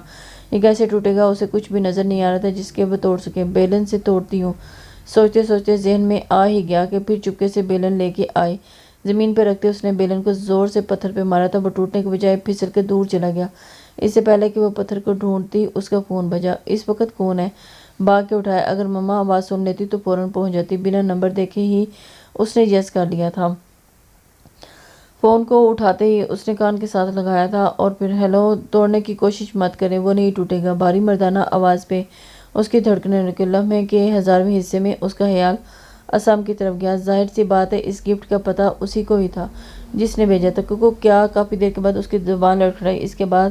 یہ کیسے ٹوٹے گا؟ اسے کچھ بھی نظر نہیں آ رہا تھا جس کے وہ توڑ سکے۔ بیلن سے توڑتی ہوں، سوچتے سوچتے ذہن میں آ ہی گیا کہ پھر چپکے سے بیلن لے کے آئے۔ زمین پہ رکھتے اس نے بیلن کو زور سے پتھر پہ مارا تھا، وہ ٹوٹنے کے بجائے پھسل کے دور چلا گیا۔ اس سے پہلے کہ وہ پتھر کو ڈھونڈتی اس کا فون بجا۔ اس وقت کون ہے؟ بھاگ کے اٹھایا۔ اگر مما آواز سن لیتی تو فوراً پہنچ جاتی۔ بنا نمبر دیکھے ہی اس نے یس کر لیا تھا۔ فون کو اٹھاتے ہی اس نے کان کے ساتھ لگایا تھا اور پھر ہیلو۔ توڑنے کی کوشش مت کریں، وہ نہیں ٹوٹے گا۔ بھاری مردانہ آواز پہ اس کی دھڑکنیں رکے۔ لمحے کے 1000ویں حصے میں اس کا خیال اسام کی طرف گیا۔ ظاہر سی بات ہے اس گفٹ کا پتہ اسی کو ہی تھا جس نے بھیجا تھا۔ کوکو کیا؟ کافی دیر کے بعد اس کی زبان لڑکھڑائی۔ اس کے بعد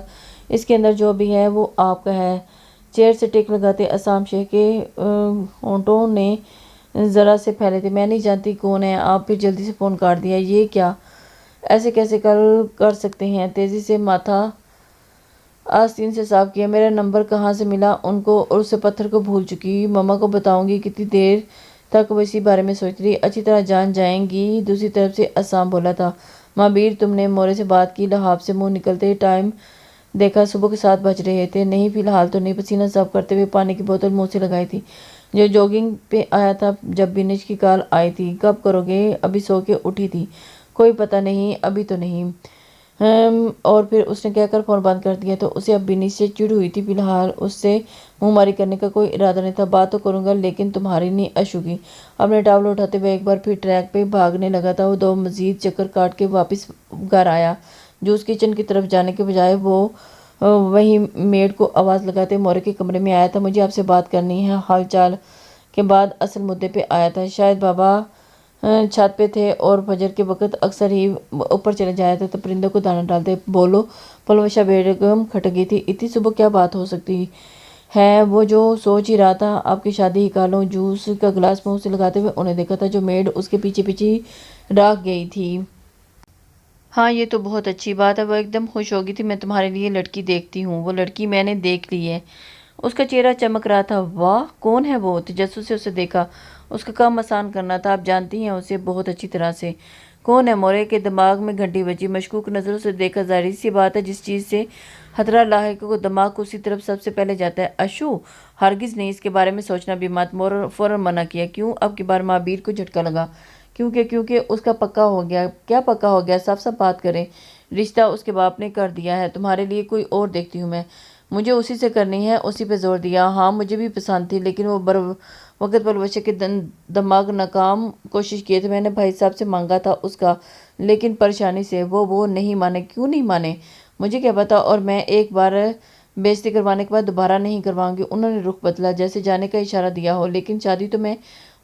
اس کے اندر جو بھی ہے وہ آپ کا ہے۔ چیئر سے ٹیک لگاتے اسام شیخ کے ہونٹوں نے ذرا سے پھیلے تھے۔ میں نہیں جانتی کون ہے آپ، پھر جلدی سے فون کاٹ دیا۔ یہ کیا؟ ایسے کیسے کر سکتے ہیں؟ تیزی سے ماتھا آستین سے صاف کیا۔ میرا نمبر کہاں سے ملا ان کو؟ اور اس پتھر کو بھول چکی۔ مما کو بتاؤں گی۔ کتنی دیر تک وہ اسی بارے میں سوچ رہی؟ اچھی طرح جان جائیں گی۔ دوسری طرف سے اسام بولا تھا، مابیر تم نے مورے سے بات کی؟ لحاظ سے منہ نکلتے ٹائم دیکھا، صبح کے 7 بج رہے تھے۔ نہیں فی الحال تو نہیں۔ پسینہ صاف کرتے ہوئے پانی کی بوتل منہ سے لگائی تھی۔ جو جوگنگ پہ آیا تھا جب بینش کی کال آئی تھی۔ کب کرو گے؟ ابھی سو کے اٹھی تھی۔ کوئی پتہ نہیں، ابھی تو نہیں۔ اور پھر اس نے کہہ کر فون بند کر دیا۔ تو اسے اب بینش سے چڑ ہوئی تھی۔ فی الحال اس سے منہ ماری کرنے کا کوئی ارادہ نہیں تھا۔ بات تو کروں گا لیکن تمہاری نہیں اشو کی۔ اپنے ٹاول اٹھاتے ہوئے ایک بار پھر ٹریک پہ بھاگنے لگا تھا۔ وہ 2 مزید چکر کاٹ کے واپس گھر آیا۔ جوس کچن کی طرف جانے کے بجائے وہ وہیں میڈ کو آواز لگاتے مورے کے کمرے میں آیا تھا۔ مجھے آپ سے بات کرنی ہے۔ حال چال کے بعد اصل مدعے پہ آیا تھا۔ شاید بابا چھت پہ تھے اور فجر کے وقت اکثر ہی اوپر چلے جایا تھا پرندوں کو دانا ڈالتے۔ بولو۔ پلوشہ بیگم کھٹ گئی تھی۔ اتنی صبح کیا بات ہو سکتی ہے؟ وہ جو سوچ ہی رہا تھا آپ کی شادی ہی کا لوں۔ جوس کا گلاس منہ سے لگاتے ہوئے انہیں دیکھا تھا جو میڈ اس کے پیچھے پیچھے راہ گئی تھی۔ ہاں یہ تو بہت اچھی بات ہے۔ وہ ایک دم خوش ہو گئی تھی۔ میں تمہارے لیے لڑکی دیکھتی ہوں۔ وہ لڑکی میں نے دیکھ لی ہے۔ اس کا چہرہ چمک رہا تھا۔ واہ، کون ہے وہ؟ تجسس سے اسے دیکھا۔ اس کا کام آسان کرنا تھا۔ آپ جانتی ہیں اسے بہت اچھی طرح سے۔ کون ہے؟ مورے کے دماغ میں گھنٹی بجی۔ مشکوک نظروں سے دیکھا۔ ظاہر سی بات ہے جس چیز سے خطرہ لاحق ہو دماغ کو اسی طرف سب سے پہلے جاتا ہے۔ اشو؟ ہرگز نہیں، اس کے بارے میں سوچنا بھی مت۔ فوراً منع کیا۔ کیوں؟ اب کی بار مابیر کو جھٹکا لگا۔ کیونکہ اس کا پکا ہو گیا۔ کیا پکا ہو گیا؟ صاف صاف بات کریں۔ رشتہ اس کے باپ نے کر دیا ہے۔ تمہارے لیے کوئی اور دیکھتی ہوں میں۔ مجھے اسی سے کرنی ہے۔ اسی پہ زور دیا۔ ہاں مجھے بھی پسند تھی لیکن وہ وقت پلوشہ کے دماغ ناکام کوشش کیے تھے۔ میں نے بھائی صاحب سے مانگا تھا اس کا، لیکن پریشانی سے وہ نہیں مانے۔ کیوں نہیں مانے؟ مجھے کیا پتا، اور میں ایک بار بےعزتی کروانے کے بعد دوبارہ نہیں کرواؤں گی۔ انہوں نے رخ بدلا جیسے جانے کا اشارہ دیا ہو۔ لیکن شادی تو میں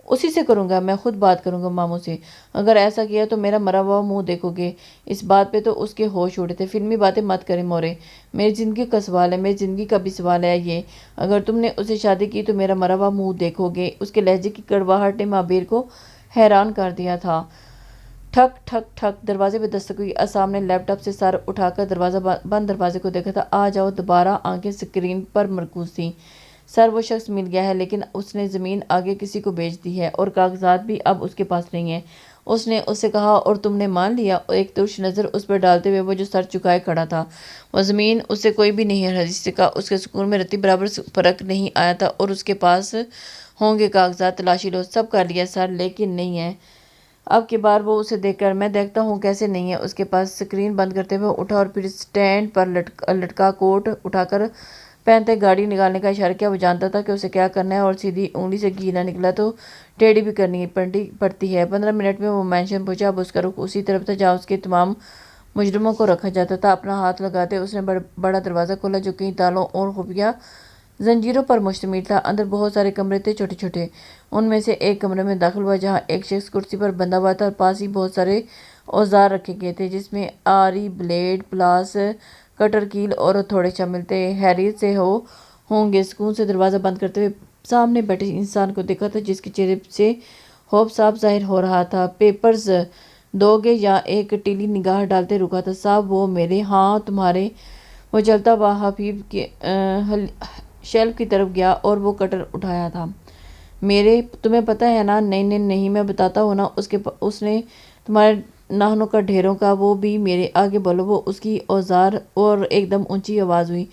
اسی سے کروں گا۔ میں خود بات کروں گا ماموں سے۔ اگر ایسا کیا تو میرا مرا ہوا منہ دیکھو گے۔ اس بات پہ تو اس کے ہوش اڑے تھے۔ فلمی باتیں مت کریں مورے، میری زندگی کا سوال ہے۔ میری زندگی کا بھی سوال ہے یہ۔ اگر تم نے اسے شادی کی تو میرا مرا ہوا منہ دیکھو گے۔ اس کے لہجے کی کڑواہٹ نے مابیر کو حیران کر دیا تھا۔ ٹھک ٹھک ٹھک دروازے پہ دستک ہوئی۔ اسام نے لیپ ٹاپ سے سر اٹھا کر بند دروازے کو دیکھا تھا۔ آ جاؤ۔ دوبارہ آنکھیں سکرین پر مرکوز تھیں۔ سر وہ شخص مل گیا ہے لیکن اس نے زمین آگے کسی کو بیچ دی ہے اور کاغذات بھی اب اس کے پاس نہیں ہیں۔ اس نے اس سے کہا، اور تم نے مان لیا؟ ایک ترش نظر اس پر ڈالتے ہوئے وہ جو سر چکائے کھڑا تھا۔ وہ زمین اس سے کوئی بھی نہیں ہرا سکا۔ اس کے سکون میں رتی برابر فرق نہیں آیا تھا۔ اور اس کے پاس ہوں گے کاغذات، تلاشی لو۔ سب کر لیا سر، لیکن نہیں ہے۔ اب کی بار وہ اسے دیکھ کر، میں دیکھتا ہوں کیسے نہیں ہے اس کے پاس۔ سکرین بند کرتے ہوئے اٹھا اور پھر سٹینڈ پر لٹکا کوٹ اٹھا کر پہنتے گاڑی نکالنے کا اشارہ کیا۔ وہ جانتا تھا کہ اسے کیا کرنا ہے اور سیدھی انگلی سے گھی نہ نکلا تو ٹیڑھی بھی کرنی پڑتی ہے۔ 15 منٹ میں وہ مینشن پہنچا۔ اب اس کا رخ اسی طرف تھا جہاں اس کے تمام مجرموں کو رکھا جاتا تھا۔ اپنا ہاتھ لگاتے اس نے بڑا دروازہ کھولا جو کئی تالوں اور خفیہ زنجیروں پر مشتمل تھا۔ اندر بہت سارے کمرے تھے، چھوٹے چھوٹے۔ ان میں سے ایک کمرے میں داخل ہوا جہاں ایک شخص کرسی پر بندھا ہوا تھا اور پاس ہی بہت سارے اوزار رکھے گئے تھے جس میں آری، بلیڈ، پلاس، کٹر، کیل اور ہتھوڑے شامل تھے۔ خیریت سے ہوں گے؟ سکون سے دروازہ بند کرتے ہوئے سامنے بیٹھے انسان کو دیکھا تھا جس کے چہرے سے خوف صاف ظاہر ہو رہا تھا۔ پیپرز دو گے؟ یا ایک ٹیلی نگاہ ڈالتے رکا تھا۔ صاحب وہ میرے؟ ہاں تمہارے۔ وہ چلتا ہوا حفیظ کے شیلف کی طرف گیا اور وہ کٹر اٹھایا تھا۔ میرے؟ تمہیں پتہ ہے نا؟ نہیں میں بتاتا ہوں نا۔ اس نے تمہارے ناخنوں کا ڈھیروں کا۔ وہ بھی میرے آگے بولو۔ وہ اس کی اوزار اور ایک دم اونچی آواز ہوئی۔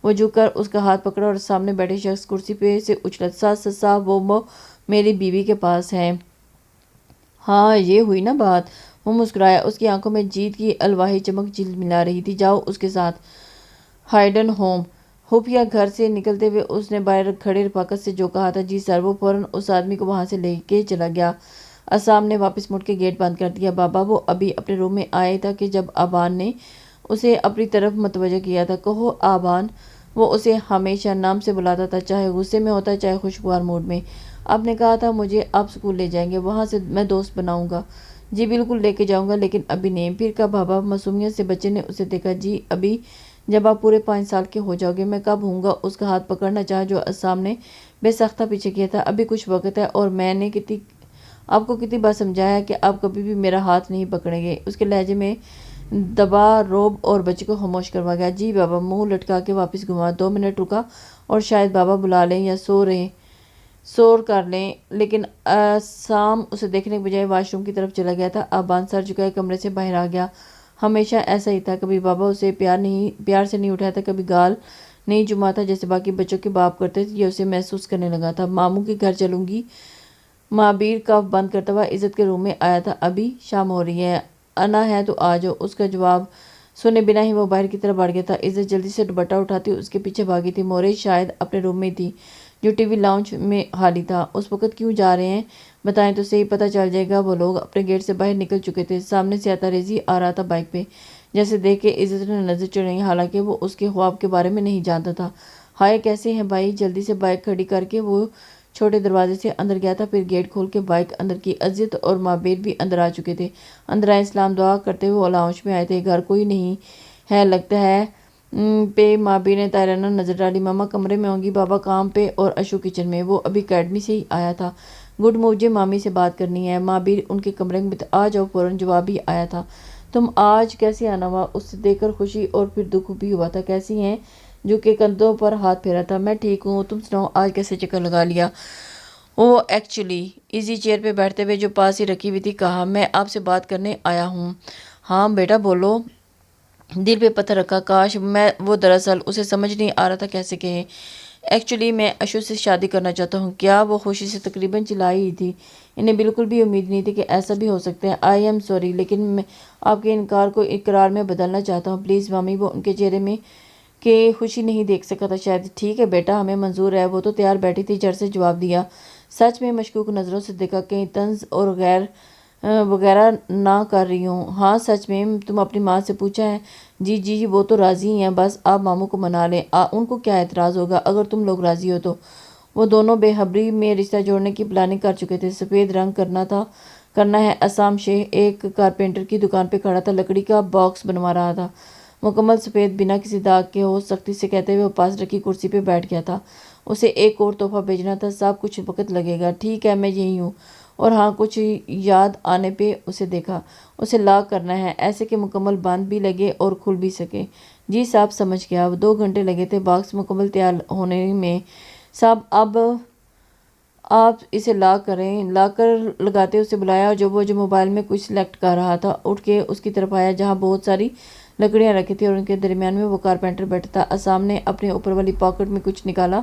وہ جھک کر اس کا ہاتھ پکڑا اور سامنے بیٹھے شخص کرسی پہ سے اچھلا۔ سچ صاحب وہ میری بیوی کے پاس ہے۔ ہاں یہ ہوئی نا بات۔ وہ مسکرایا۔ اس کی آنکھوں میں جیت کی الواحی چمک جھلملا رہی تھی۔ جاؤ اس کے ساتھ۔ Hayden home. خفیہ گھر سے نکلتے ہوئے اس نے باہر کھڑے رفاقت سے جو کہا تھا، جی سر، وہ فوراً اس آدمی کو وہاں سے لے کے چلا گیا۔ عصام نے واپس مڑ کے گیٹ بند کر دیا۔ بابا وہ ابھی اپنے روم میں آئے تھا کہ جب آبان نے اسے اپنی طرف متوجہ کیا تھا۔ کہو آبان، وہ اسے ہمیشہ نام سے بلاتا تھا، چاہے غصے میں ہوتا چاہے خوشگوار موڈ میں۔ آپ نے کہا تھا مجھے آپ اسکول لے جائیں گے، وہاں سے میں دوست بناؤں گا۔ جی بالکل لے کے جاؤں گا، لیکن ابھی نہیں۔ پھر کب بابا؟ معصومیت سے بچے نے اسے دیکھا۔ جی ابھی، جب آپ پورے 5 سال کے ہو جاؤ گے۔ میں کب ہوں گا؟ اس کا ہاتھ پکڑنا چاہا جو عصام نے بے ساختہ پیچھے کیا تھا۔ ابھی کچھ وقت ہے، اور میں نے آپ کو کتنی بار سمجھایا ہے کہ آپ کبھی بھی میرا ہاتھ نہیں پکڑیں گے۔ اس کے لہجے میں دبا روب اور بچے کو خاموش کروا گیا۔ جی بابا، منہ لٹکا کے واپس گھما۔ 2 منٹ رکا اور شاید بابا بلا لیں یا سور کر لیں، لیکن عصام اسے دیکھنے کے بجائے واش روم کی طرف چلا گیا تھا۔ آبان سر جھکائے کمرے سے باہر آ گیا۔ ہمیشہ ایسا ہی تھا، کبھی بابا اسے پیار سے نہیں اٹھاتا، کبھی گال نہیں جماتا جیسے باقی بچوں کے باپ کرتے تھے۔ یہ اسے محسوس کرنے لگا تھا۔ ماموں کے گھر چلوں گی۔ معابیر کاف بند کرتا ہوا عزت کے روم میں آیا تھا۔ ابھی شام ہو رہی ہے، آنا ہے تو آ جاؤ۔ اس کا جواب سنے بنا ہی وہ باہر کی طرف بڑھ گیا تھا۔ عزت جلدی سے دوپٹہ اٹھاتی اس کے پیچھے بھاگی تھی۔ مورے شاید اپنے روم میں تھی، جو ٹی وی لاؤنج میں خالی تھا۔ اس وقت کیوں جا رہے ہیں؟ بتائیں تو صحیح، پتہ چل جائے گا۔ وہ لوگ اپنے گیٹ سے باہر نکل چکے تھے۔ سامنے سے عطا ریزی آ رہا تھا بائک پہ، جیسے دیکھ کے عزت نے نظر چڑھائی، حالانکہ وہ اس کے خواب کے بارے میں نہیں جانتا تھا۔ ہائے کیسے ہیں بھائی؟ جلدی سے بائک کھڑی کر کے وہ چھوٹے دروازے سے اندر گیا تھا، پھر گیٹ کھول کے بائک اندر کی۔ عزت اور معابیر بھی اندر آ چکے تھے۔ اندر آئے، اسلام دعا کرتے ہوئے وہ لاؤنج میں آئے تھے۔ گھر کوئی نہیں ہے لگتا ہے پہ معابیر نے طائرانہ نظر ڈالی۔ ماما کمرے میں ہوں گی، بابا کام پہ، اور اشو کچن میں، وہ ابھی اکیڈمی سے ہی آیا تھا۔ گڈ، مجھے مامی سے بات کرنی ہے۔ معابیر ان کے کمرے میں آ جاؤ، فوراً جواب ہی آیا تھا۔ تم آج کیسے آنا ہوا؟ اسے دیکھ کر خوشی اور پھر دکھ بھی ہوا تھا۔ کیسی ہیں؟ جو کہ کندھوں پر ہاتھ پھیرا تھا۔ میں ٹھیک ہوں، تم سناؤ، آج کیسے چکر لگا لیا؟ وہ ایکچولی، ایزی چیئر پہ بیٹھتے ہوئے جو پاس ہی رکھی ہوئی تھی، کہا میں آپ سے بات کرنے آیا ہوں۔ ہاں بیٹا بولو۔ دل پہ پتھر رکھا، کاش میں وہ دراصل اسے سمجھ نہیں آ رہا تھا کیسے کہے۔ ایکچولی میں اشو سے شادی کرنا چاہتا ہوں۔ کیا؟ وہ خوشی سے تقریباً چلائی ہی تھی۔ انہیں بالکل بھی امید نہیں تھی کہ ایسا بھی ہو سکتا ہے۔ آئی ایم سوری، لیکن میں آپ کے انکار کو اقرار میں بدلنا چاہتا ہوں، پلیز مامی۔ وہ ان کے چہرے میں کہ خوشی نہیں دیکھ سکا تھا شاید۔ ٹھیک ہے بیٹا، ہمیں منظور ہے۔ وہ تو تیار بیٹھی تھی، جھٹ سے جواب دیا۔ سچ میں مشکوک نظروں سے دیکھا، کہیں طنز اور وغیرہ نہ کر رہی ہوں؟ ہاں سچ میں۔ تم اپنی ماں سے پوچھا ہے؟ جی وہ تو راضی ہیں، بس آپ ماموں کو منا لیں، ان کو کیا اعتراض ہوگا اگر تم لوگ راضی ہو تو۔ وہ دونوں بے خبری میں رشتہ جوڑنے کی پلاننگ کر چکے تھے۔ سفید رنگ کرنا ہے۔ عصام شیخ ایک کارپینٹر کی دکان پہ کھڑا تھا، لکڑی کا باکس بنوا رہا تھا، مکمل سفید، بنا کسی داغ کے ہو، سختی سے کہتے ہوئے وہ پاس رکھی کرسی پہ بیٹھ گیا تھا۔ اسے ایک اور تحفہ بھیجنا تھا، سب کچھ وقت لگے گا۔ ٹھیک ہے، میں یہی ہوں۔ اور ہاں، کچھ یاد آنے پہ اسے دیکھا۔ اسے لاک کرنا ہے، ایسے کہ مکمل بند بھی لگے اور کھل بھی سکے۔ جی صاحب سمجھ گیا۔ 2 گھنٹے لگے تھے باکس مکمل تیار ہونے میں۔ صاحب اب آپ اسے لاک کریں۔ لاک کر لگاتے اسے بلایا، اور وہ جو موبائل میں کچھ سلیکٹ کر رہا تھا اٹھ کے اس کی طرف آیا، جہاں بہت ساری لکڑیاں رکھی تھی اور ان کے درمیان میں وہ کارپینٹر بیٹھا تھا۔ عصام نے اپنے اوپر والی پاکٹ میں کچھ نکالا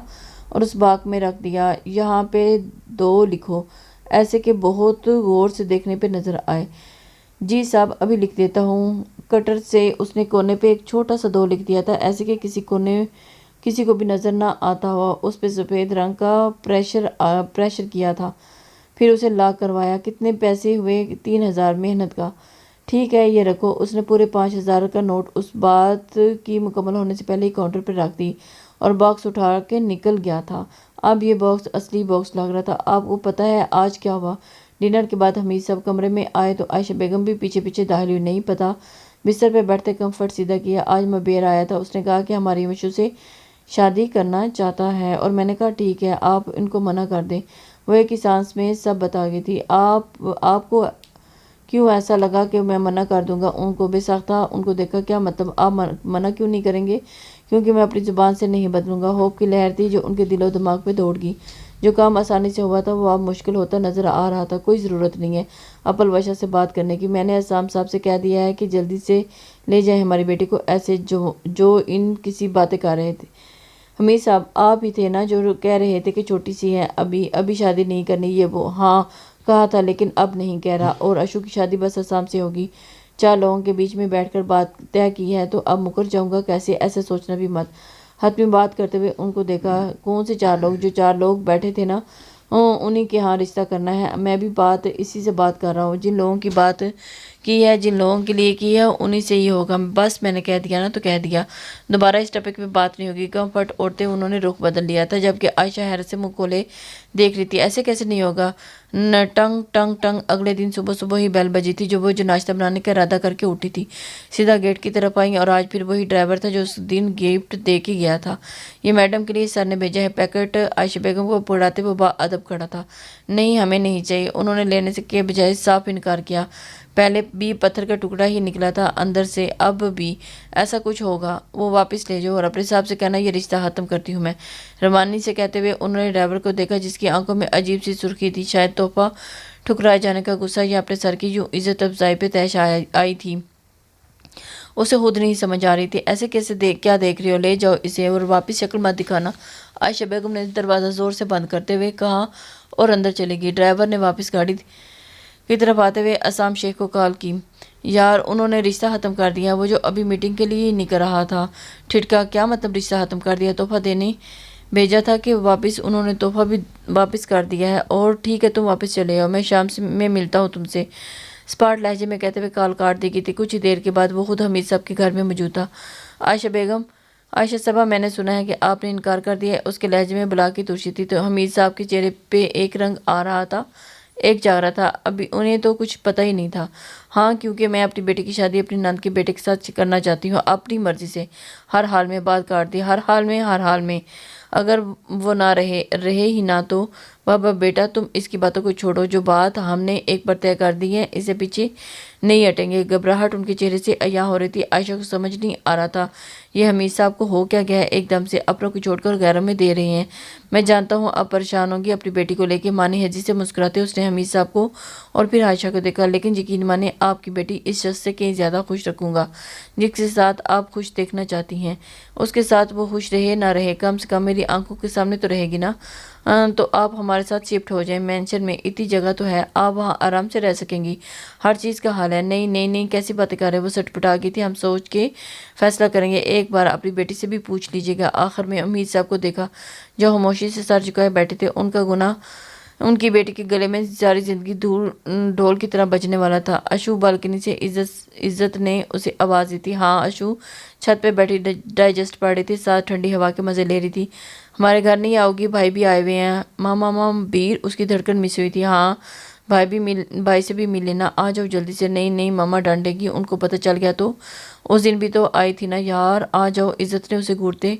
اور اس باغ میں رکھ دیا۔ یہاں پہ 2 لکھو، ایسے کہ بہت غور سے دیکھنے پہ نظر آئے۔ جی صاحب ابھی لکھ دیتا ہوں۔ کٹر سے اس نے کونے پہ ایک چھوٹا سا 2 لکھ دیا تھا، ایسے کہ کسی کو بھی نظر نہ آتا ہوا۔ اس پہ سفید رنگ کا پریشر کیا تھا، پھر اسے لاک کروایا۔ کتنے پیسے ہوئے؟ 3000 محنت کا۔ ٹھیک ہے، یہ رکھو۔ اس نے پورے 5000 کا نوٹ اس بات کی مکمل ہونے سے پہلے ہی کاؤنٹر پہ رکھ دی اور باکس اٹھا کے نکل گیا تھا۔ اب یہ باکس اصلی باکس لگ رہا تھا۔ آپ کو پتہ ہے آج کیا ہوا؟ ڈنر کے بعد حمید صاحب کمرے میں آئے تو عائشہ بیگم بھی پیچھے پیچھے داخل ہوئی۔ نہیں پتہ۔ بستر پہ بیٹھتے کمفرٹ سیدھا کیا۔ آج مبیر آیا تھا، اس نے کہا کہ ہماری اشو سے شادی کرنا چاہتا ہے، اور میں نے کہا ٹھیک ہے، آپ ان کو منع کر دیں۔ وہ ایک ہی سانس میں سب بتا گئی تھی۔ آپ کو کیوں ایسا لگا کہ میں منع کر دوں گا ان کو؟ بے ساختہ ان کو دیکھا۔ کیا مطلب؟ آپ منع کیوں نہیں کریں گے؟ کیونکہ میں اپنی زبان سے نہیں بدلوں گا۔ ہوپ کی لہر تھی جو ان کے دل و دماغ پہ دوڑ گئی۔ جو کام آسانی سے ہوا تھا وہ اب مشکل ہوتا نظر آ رہا تھا۔ کوئی ضرورت نہیں ہے اپل وشا سے بات کرنے کی۔ میں نے عصام صاحب سے کہہ دیا ہے کہ جلدی سے لے جائیں ہماری بیٹی کو، ایسے جو ان کسی باتیں کر رہے تھے۔ حمید صاحب آپ ہی تھے نا جو کہہ رہے تھے کہ چھوٹی سی ہے، ابھی شادی نہیں کرنی، یہ وہ؟ ہاں کہا تھا، لیکن اب نہیں کہہ رہا۔ اور اشو کی شادی بس عصام سے ہوگی؟ 4 لوگوں کے بیچ میں بیٹھ کر بات طے کی ہے تو اب مکر جاؤں گا کیسے؟ ایسے سوچنا بھی مت۔ حتمی بات کرتے ہوئے ان کو دیکھا۔ کون سے 4 لوگ؟ جو 4 لوگ بیٹھے تھے نا، انہی کے ہاں رشتہ کرنا ہے۔ میں بھی اسی سے بات کر رہا ہوں۔ جن لوگوں کی بات کی ہے، جن لوگوں کے لیے کی ہے، انہی سے ہی ہوگا۔ بس میں نے کہہ دیا نا تو کہہ دیا، دوبارہ اس ٹاپک پہ بات نہیں ہوگی۔ کمفرٹ اوڑھتے انہوں نے رخ بدل لیا تھا، جبکہ عائشہ حیرت سے منہ کھولے دیکھ رہی تھی۔ ایسے کیسے نہیں ہوگا؟ ٹنگ ٹنگ ٹنگ۔ اگلے دن صبح صبح ہی بیل بجی تھی جو ناشتہ بنانے کا ارادہ کر کے اٹھی تھی، سیدھا گیٹ کی طرف آئی، اور آج پھر وہی ڈرائیور تھا جو اس دن گفٹ دے کے گیا تھا۔ یہ میڈم کے لیے سر نے بھیجا ہے پیکٹ۔ عائشہ بیگم کو پڑھاتے وہ با ادب کھڑا تھا۔ نہیں، ہمیں نہیں چاہیے، انہوں نے لینے سے کے بجائے صاف انکار کیا۔ پہلے بھی پتھر کا ٹکڑا ہی نکلا تھا اندر سے، اب بھی ایسا کچھ ہوگا۔ وہ واپس لے جاؤ اور اپنے صاحب سے کہنا یہ رشتہ ختم کرتی ہوں میں، روانی سے کہتے ہوئے انہوں نے ڈرائیور کو دیکھا جس کی آنکھوں میں عجیب سی سرخی تھی، شاید تحفہ ٹھکرائے جانے کا غصہ یا اپنے سر کی یوں عزت افزائی پہ تیش آئی تھی۔ اسے خود نہیں سمجھ آ رہی تھی۔ ایسے کیسے کیا دیکھ رہی ہو؟ لے جاؤ اسے اور واپس شکل مت دکھانا، عائشہ بیگم نے دروازہ زور سے بند کرتے ہوئے کہا اور اندر چلی گئی۔ ڈرائیور نے واپس گاڑی کی طرف آتے ہوئے عصام شیخ کو کال کی۔ یار، انہوں نے رشتہ ختم کر دیا، وہ جو ابھی میٹنگ کے لیے ہی نکل رہا تھا۔ ٹھٹکا، کیا مطلب رشتہ ختم کر دیا؟ تحفہ دینے بھیجا تھا کہ واپس؟ انہوں نے تحفہ بھی واپس کر دیا ہے، اور ٹھیک ہے تم واپس چلے آؤ، میں شام میں ملتا ہوں تم سے، اسپاٹ لہجے میں کہتے ہوئے کال کاٹ دی گئی تھی۔ کچھ ہی دیر کے بعد وہ خود حمید صاحب کے گھر میں موجود تھا۔ عائشہ بیگم، عائشہ صاحبہ، میں نے سنا ہے کہ آپ نے انکار کر دیا ہے۔ اس کے لہجے میں بلا کی ترشی تھی تو حمید صاحب کے چہرے پہ ایک رنگ آ رہا تھا، ایک جا رہا تھا۔ ابھی انہیں تو کچھ پتہ ہی نہیں تھا۔ ہاں، کیونکہ میں اپنی بیٹی کی شادی اپنی نند کے بیٹے کے ساتھ کرنا چاہتی ہوں، اپنی مرضی سے۔ ہر حال میں بات کاٹ دی، ہر حال میں، ہر حال میں۔ اگر وہ نہ رہے ہی نہ تو بابا بیٹا تم اس کی باتوں کو چھوڑو، جو بات ہم نے ایک بار طے کر دی ہے اسے پیچھے نہیں ہٹیں گے۔ گھبراہٹ ان کے چہرے سے عیاں ہو رہی تھی۔ عائشہ کو سمجھ نہیں آ رہا تھا یہ حمید صاحب کو ہو کیا گیا ہے، ایک دم سے اپنوں کو چھوڑ کر غیروں میں دے رہے ہیں۔ میں جانتا ہوں آپ پریشان ہوں گی اپنی بیٹی کو لے کے، مانی ہجی سے مسکراتے اس نے حمید صاحب کو اور پھر عائشہ کو دیکھا، لیکن یقین مانے آپ کی بیٹی اس شخص سے کہیں زیادہ خوش رکھوں گا جس کے ساتھ آپ خوش دیکھنا چاہتی ہیں۔ اس کے ساتھ وہ خوش رہے نہ رہے، کم سے کم میری آنکھوں کے سامنے تو رہے گی نا۔ تو آپ ہمارے ساتھ شفٹ ہو جائیں، مینشن میں اتنی جگہ تو ہے، آپ وہاں آرام سے رہ سکیں گی، ہر چیز کا حال ہے۔ نہیں نہیں نہیں، کیسی باتیں کر رہے ہیں؟ وہ سٹپٹا گئی تھی۔ ہم سوچ کے فیصلہ کریں گے، ایک بار اپنی بیٹی سے بھی پوچھ لیجیے گا۔ آخر میں حمید صاحب کو دیکھا جو خاموشی سے سر جھکائے بیٹھے تھے۔ ان کا گناہ ان کی بیٹی کے گلے میں ساری زندگی ڈھول کی طرح بجنے والا تھا۔ اشو بالکنی سے عزت نے اسے آواز دی تھی۔ ہاں، اشو چھت پہ بیٹھی ڈائجسٹ پڑھ رہی تھی، ساتھ ٹھنڈی ہوا کے مزے لے رہی تھی۔ ہمارے گھر نہیں آؤ گی؟ بھائی بھی آئے ہوئے ہیں۔ ماما بیر، اس کی دھڑکن مس ہوئی تھی۔ ہاں، بھائی سے بھی مل لینا، آ جاؤ جلدی سے۔ نہیں نہیں، ماما ڈانٹے گی، ان کو پتہ چل گیا تو۔ اس دن بھی تو آئی تھی نا یار، آ جاؤ۔ عزت نے اسے گھورتے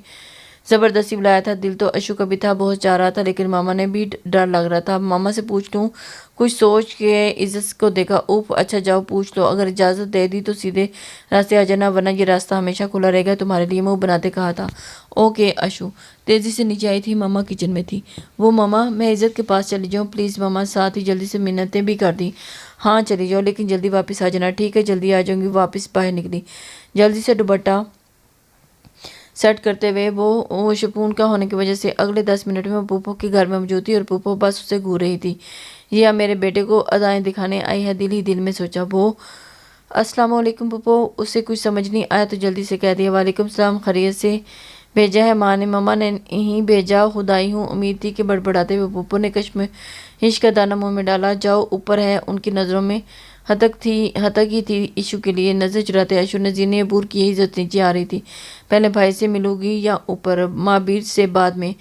زبردستی بلایا تھا۔ دل تو اشو کا بھی تھا، بہت چاہ رہا تھا، لیکن ماما نے بھی ڈر لگ رہا تھا۔ ماما سے پوچھ لوں؟ کچھ سوچ کے عزت کو دیکھا۔ اوف، اچھا جاؤ پوچھ لو، اگر اجازت دے دی تو سیدھے راستے آ جانا، ورنہ یہ راستہ ہمیشہ کھلا رہے گا تمہارے لیے، منہ بناتے کہا تھا۔ اوکے اشو تیزی سے نیچے آئی تھی۔ ماما کچن میں تھی۔ وہ ماما، میں عزت کے پاس چلی جاؤں پلیز؟ ماما ساتھ ہی جلدی سے منتیں بھی کر دی۔ ہاں چلی جاؤ، لیکن جلدی واپس آ جانا۔ ٹھیک ہے، جلدی آ جاؤں گی۔ واپس باہر نکلی، جلدی سے دوپٹہ سیٹ کرتے ہوئے۔ وہ شپون کا ہونے کی وجہ سے اگلے 10 منٹ میں پوپو کے گھر میں موجود تھی، اور پوپو بس اسے گھور رہی تھی۔ یہ اب میرے بیٹے کو ادائیں دکھانے آئی ہے، دل ہی دل میں سوچا وہ۔ السلام علیکم پوپو۔ اسے کچھ سمجھ نہیں آیا تو جلدی سے کہہ دیا، وعلیکم السلام، خیریت سے بھیجا ہے ماں نے؟ ماما نے ہی بھیجا، خود آئی ہوں۔ امید تھی کہ بڑبڑاتے ہوئے پوپو نے کشمش کا دانہ منہ میں ڈالا۔ جاؤ اوپر ہے۔ ان کی نظروں میں ہتک ہی تھی اشو کے لیے۔ نظر چراتے اشو نے زینے عبور کی، عزت نیچے آ رہی تھی۔ پہلے بھائی سے ملو گی یا اوپر؟ ماں بیر سے بعد میں۔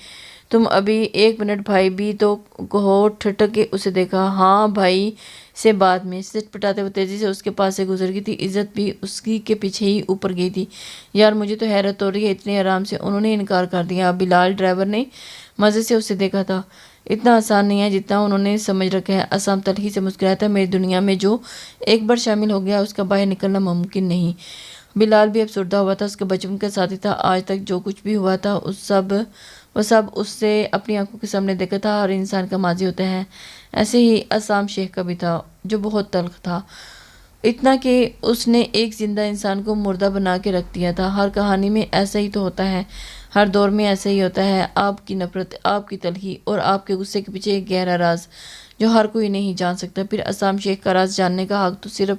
تم ابھی 1 منٹ بھائی بھی تو کہو۔ ٹھٹک کے اسے دیکھا۔ ہاں، بھائی سے بعد میں۔ سٹ پٹاتے ہوئے تیزی سے اس کے پاس سے گزر گئی تھی۔ عزت بھی اس کی کے پیچھے ہی اوپر گئی تھی۔ یار مجھے تو حیرت ہو رہی ہے، اتنے آرام سے انہوں نے انکار کر دیا۔ بلال ڈرائیور نے مزے سے اسے دیکھا تھا۔ اتنا آسان نہیں ہے جتنا انہوں نے سمجھ رکھا ہے۔ عصام تلخی سے مسکرایا تھا، میری دنیا میں جو ایک بار شامل ہو گیا اس کا باہر نکلنا ممکن نہیں۔ بلال بھی افسردہ ہوا تھا، اس کا بچپن کا ساتھی تھا، آج تک جو کچھ بھی ہوا تھا وہ سب اس سے اپنی آنکھوں کے سامنے دیکھا تھا۔ ہر انسان کا ماضی ہوتا ہے، ایسے ہی عصام شیخ کا بھی تھا جو بہت تلخ تھا، اتنا کہ اس نے ایک زندہ انسان کو مردہ بنا کے رکھ دیا تھا۔ ہر کہانی میں ایسا ہی تو ہوتا ہے، ہر دور میں ایسا ہی ہوتا ہے۔ آپ کی نفرت، آپ کی تلخی اور آپ کے غصے کے پیچھے ایک گہرا راز جو ہر کوئی نہیں جان سکتا۔ پھر عصام شیخ کا راز جاننے کا حق تو صرف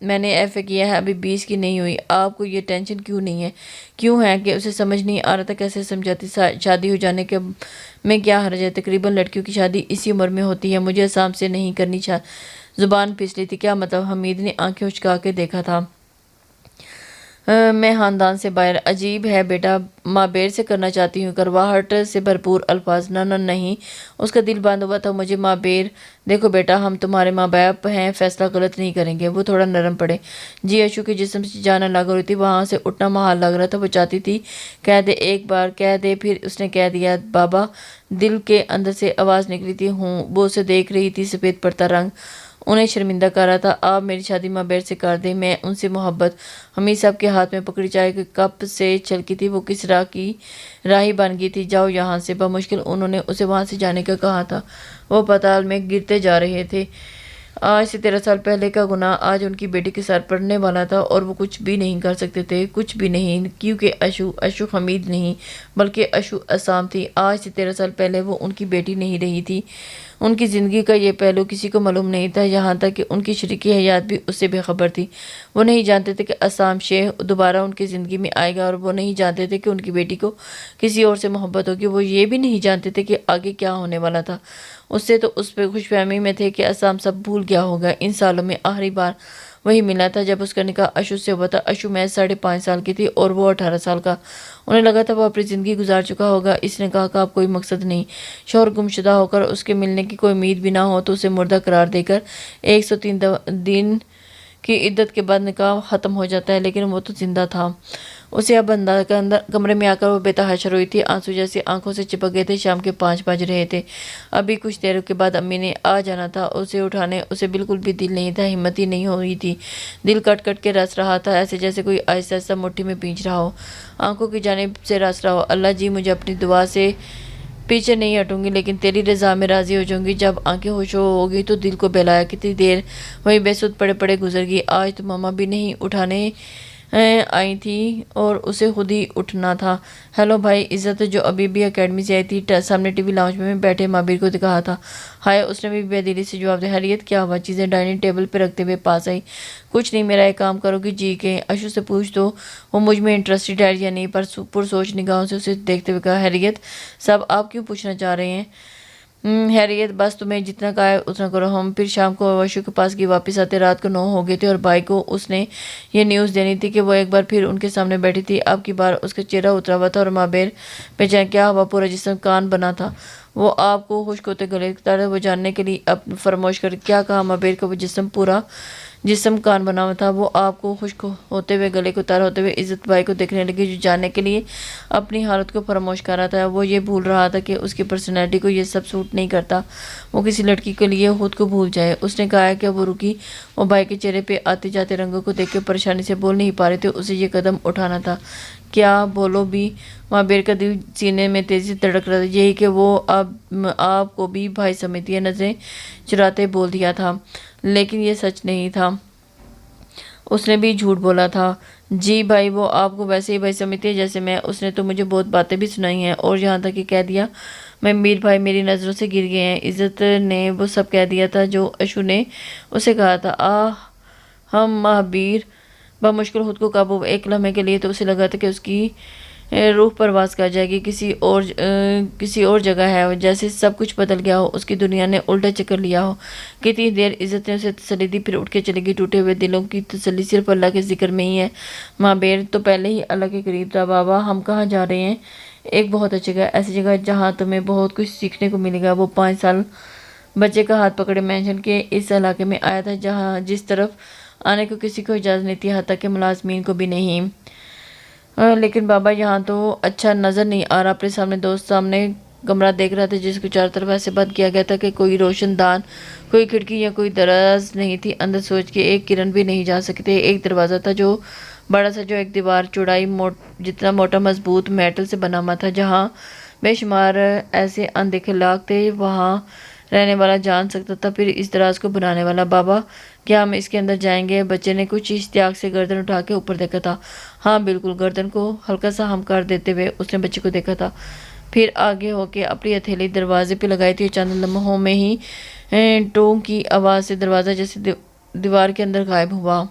میں نے ایف اے کیا ہے، ابھی 20 کی نہیں ہوئی، آپ کو یہ ٹینشن کیوں ہے کہ اسے سمجھ نہیں آ رہا تھا کیسے سمجھاتی شادی ہو جانے کے میں کیا حرج ہے، تقریباً لڑکیوں کی شادی اسی عمر میں ہوتی ہے، مجھے عصام سے نہیں کرنی زبان پھس لی تھی، کیا مطلب؟ حمید نے آنکھیں اچکا کے دیکھا تھا۔ میں خاندان سے باہر، عجیب ہے بیٹا، ماں بیر سے کرنا چاہتی ہوں، کرواہٹ سے بھرپور الفاظ، نہ نہیں، اس کا دل باندھ ہوا تھا مجھے ماں بیر، دیکھو بیٹا ہم تمہارے ماں باپ ہیں، فیصلہ غلط نہیں کریں گے۔ وہ تھوڑا نرم پڑے۔ جی اشو کے جسم سے جانا لگ رہی تھی، وہاں سے اٹھنا محال لگ رہا تھا، وہ چاہتی تھی کہہ دے، ایک بار کہہ دے، پھر اس نے کہہ دیا بابا، دل کے اندر سے آواز نکلی تھی ہوں، وہ اسے دیکھ رہی تھی، سفید پڑتا رنگ انہیں شرمندہ کر رہا تھا۔ آپ میری شادی ماں بیر سے کر دیں، میں ان سے محبت۔ حمید صاحب کے ہاتھ میں پکڑی چائے کے کپ سے چھلکی تھی، وہ کس راہ کی راہی بن گئی تھی، جاؤ یہاں سے۔ بمشکل انہوں نے اسے وہاں سے جانے کا کہا تھا، وہ پتال میں گرتے جا رہے تھے۔ آج سے 13 سال پہلے کا گناہ آج ان کی بیٹی کے سر پڑنے والا تھا، اور وہ کچھ بھی نہیں کر سکتے تھے، کچھ بھی نہیں، کیونکہ اشو حمید نہیں بلکہ اشو عصام تھی۔ آج سے 13 سال پہلے وہ ان کی بیٹی نہیں رہی تھی۔ ان کی زندگی کا یہ پہلو کسی کو معلوم نہیں تھا، یہاں تک کہ ان کی شریکی حیات بھی اس سے بے خبر تھی۔ وہ نہیں جانتے تھے کہ عصام شیخ دوبارہ ان کی زندگی میں آئے گا، اور وہ نہیں جانتے تھے کہ ان کی بیٹی کو کسی اور سے محبت ہوگی۔ وہ یہ بھی نہیں جانتے تھے کہ آگے کیا ہونے والا تھا۔ اس سے تو اس پہ خوش فہمی میں تھے کہ عصام سب بھول گیا ہوگا۔ ان سالوں میں آخری بار وہی ملا تھا جب اس کا نکاح اشو سے ہوا تھا۔ اشو محض 5.5 سال کی تھی اور وہ 18 سال کا۔ انہیں لگا تھا وہ اپنی زندگی گزار چکا ہوگا، اس نکاح کا اب کوئی مقصد نہیں۔ شوہر گمشدہ ہو کر اس کے ملنے کی کوئی امید بھی نہ ہو تو اسے مردہ قرار دے کر 103 دن کی عدت کے بعد نکاح ختم ہو جاتا ہے، لیکن وہ تو زندہ تھا۔ اسے اب اندر کمرے میں آ کر وہ بے تحاشا روئی تھی، آنسو جیسے آنکھوں سے چپک گئے تھے۔ شام کے 5 بج رہے تھے۔ ابھی کچھ دیر کے بعد امی نے آ جانا تھا، اسے اٹھانے اسے بالکل بھی دل نہیں تھا، ہمت ہی نہیں ہو رہی تھی۔ دل کٹ کٹ کے رس رہا تھا، ایسے جیسے کوئی آہستہ آہستہ مٹھی میں پینچ رہا ہو، آنکھوں کی جانب سے رس رہا ہو۔ اللہ جی، مجھے اپنی دعا سے پیچھے نہیں ہٹوں گی، لیکن تیری رضا میں راضی ہو جاؤں گی۔ جب آنکھیں ہوش ہوگی تو دل کو بہلایا، کتنی دیر وہی بے سود پڑے پڑے گزر گئی۔ آج تو ماما بھی نہیں اٹھانے آئی تھی اور اسے خود ہی اٹھنا تھا۔ ہیلو بھائی عزت، جو ابھی بھی اکیڈمی سے آئی تھی، سامنے ٹی وی لاؤنج میں بیٹھے مابیر کو دکھا تھا۔ ہائے، اس نے بھی بے دلی سے جواب دیا۔ خیریت؟ کیا ہوا؟ چیزیں ڈائننگ ٹیبل پہ رکھتے ہوئے پاس آئی۔ کچھ نہیں، میرا ایک کام کرو گی جی کے؟ اشو سے پوچھ دو وہ مجھ میں انٹرسٹڈ ہے یا نہیں، پر پرسوچ نگاہوں سے اسے دیکھتے ہوئے کہا، خیریت صاحب آپ کیوں پوچھنا چاہ رہے ہیں؟ خیریت، بس تمہیں جتنا کہا ہے اتنا کرو۔ ہم پھر شام کو اشو کے پاس گئی، واپس آتے رات کو 9 ہو گئے تھے، اور بھائی کو اس نے یہ نیوز دینی تھی کہ وہ ایک بار پھر ان کے سامنے بیٹھی تھی۔ اب کی بار اس کا چہرہ اترا ہوا تھا اور ماں بیر پہ جائیں کیا ہوا، پورا جسم کان بنا تھا۔ وہ آپ کو خشک ہوتے گلے تڑے وہ جاننے کے لیے اب فرموش کر کیا کہا ماں بیر کا وہ پورا جسم کان بنا ہوا تھا۔ وہ آپ کو خشک ہوتے ہوئے گلے کو تار ہوتے ہوئے عزت بھائی کو دیکھنے لگی، جو جاننے کے لیے اپنی حالت کو فراموش کر رہا تھا۔ وہ یہ بھول رہا تھا کہ اس کی پرسنالٹی کو یہ سب سوٹ نہیں کرتا، وہ کسی لڑکی کے لیے خود کو بھول جائے۔ اس نے کہا کہ وہ رکی، وہ بھائی کے چہرے پہ آتے جاتے رنگوں کو دیکھ کے پریشانی سے بول نہیں پا رہے تھے، اسے یہ قدم اٹھانا تھا۔ کیا بولو بھی؟ ماں بیر کا دل سینے میں تیزی سے دھڑک رہا تھا، یہی کہ وہ اب آپ کو بھی بھائی سمجھتی ہے، نظریں چراتے بول دیا تھا، لیکن یہ سچ نہیں تھا، اس نے بھی جھوٹ بولا تھا۔ جی بھائی، وہ آپ کو ویسے ہی بھائی سمجھتی ہے جیسے میں، اس نے تو مجھے بہت باتیں بھی سنائی ہیں، اور یہاں تک کہ کہہ دیا میں میر بھائی میری نظروں سے گر گئے ہیں۔ عزت نے وہ سب کہہ دیا تھا جو اشو نے اسے کہا تھا۔ ہم مہابیر بمشکل خود کو قابو، ایک لمحے کے لیے تو اسے لگا تھا کہ اس کی روح پرواز کر جائے گی، کسی اور جگہ ہے، جیسے سب کچھ بدل گیا ہو، اس کی دنیا نے الٹا چکر لیا ہو۔ کتنی دیر عزت نے اسے تسلی دی، پھر اٹھ کے چلے گی۔ ٹوٹے ہوئے دلوں کی تسلی صرف اللہ کے ذکر میں ہی ہے۔ ماں بیر تو پہلے ہی اللہ کے قریب تھا۔ بابا ہم کہاں جا رہے ہیں؟ ایک بہت اچھی جگہ، ایسی جگہ جہاں تمہیں بہت کچھ سیکھنے کو ملے گا۔ وہ 5 سال بچے کا ہاتھ پکڑے مینشن کے اس علاقے میں آیا تھا جس طرف آنے کو کسی کو اجازت نہیں تھی، حتیٰ کہ ملازمین کو بھی نہیں۔ لیکن بابا یہاں تو اچھا نظر نہیں آ رہا۔ اپنے سامنے دوست سامنے کمرہ دیکھ رہا تھا جس کو چاروں طرف ایسے بند کیا گیا تھا کہ کوئی روشن دان، کوئی کھڑکی یا کوئی دراز نہیں تھی، اندر سوچ کے ایک کرن بھی نہیں جا سکتے۔ ایک دروازہ تھا جو بڑا سا، جو ایک دیوار چوڑائی جتنا موٹا مضبوط میٹل سے بنا ہوا تھا، جہاں بے شمار ایسے اندیکھے لاگ تھے، وہاں رہنے والا جان سکتا تھا پھر اس دراز کو بنانے والا۔ بابا کیا ہم اس کے اندر جائیں گے؟ بچے نے کچھ اشتیاق سے گردن اٹھا کے اوپر دیکھا تھا۔ ہاں بالکل، گردن کو ہلکا سا ہم کر دیتے ہوئے اس نے بچے کو دیکھا تھا، پھر آگے ہو کے اپنی ہتھیلی دروازے پہ لگائی تھی، اور چند لمحوں میں ہی ٹوں کی آواز سے دروازہ جیسے دیوار کے اندر غائب ہوا۔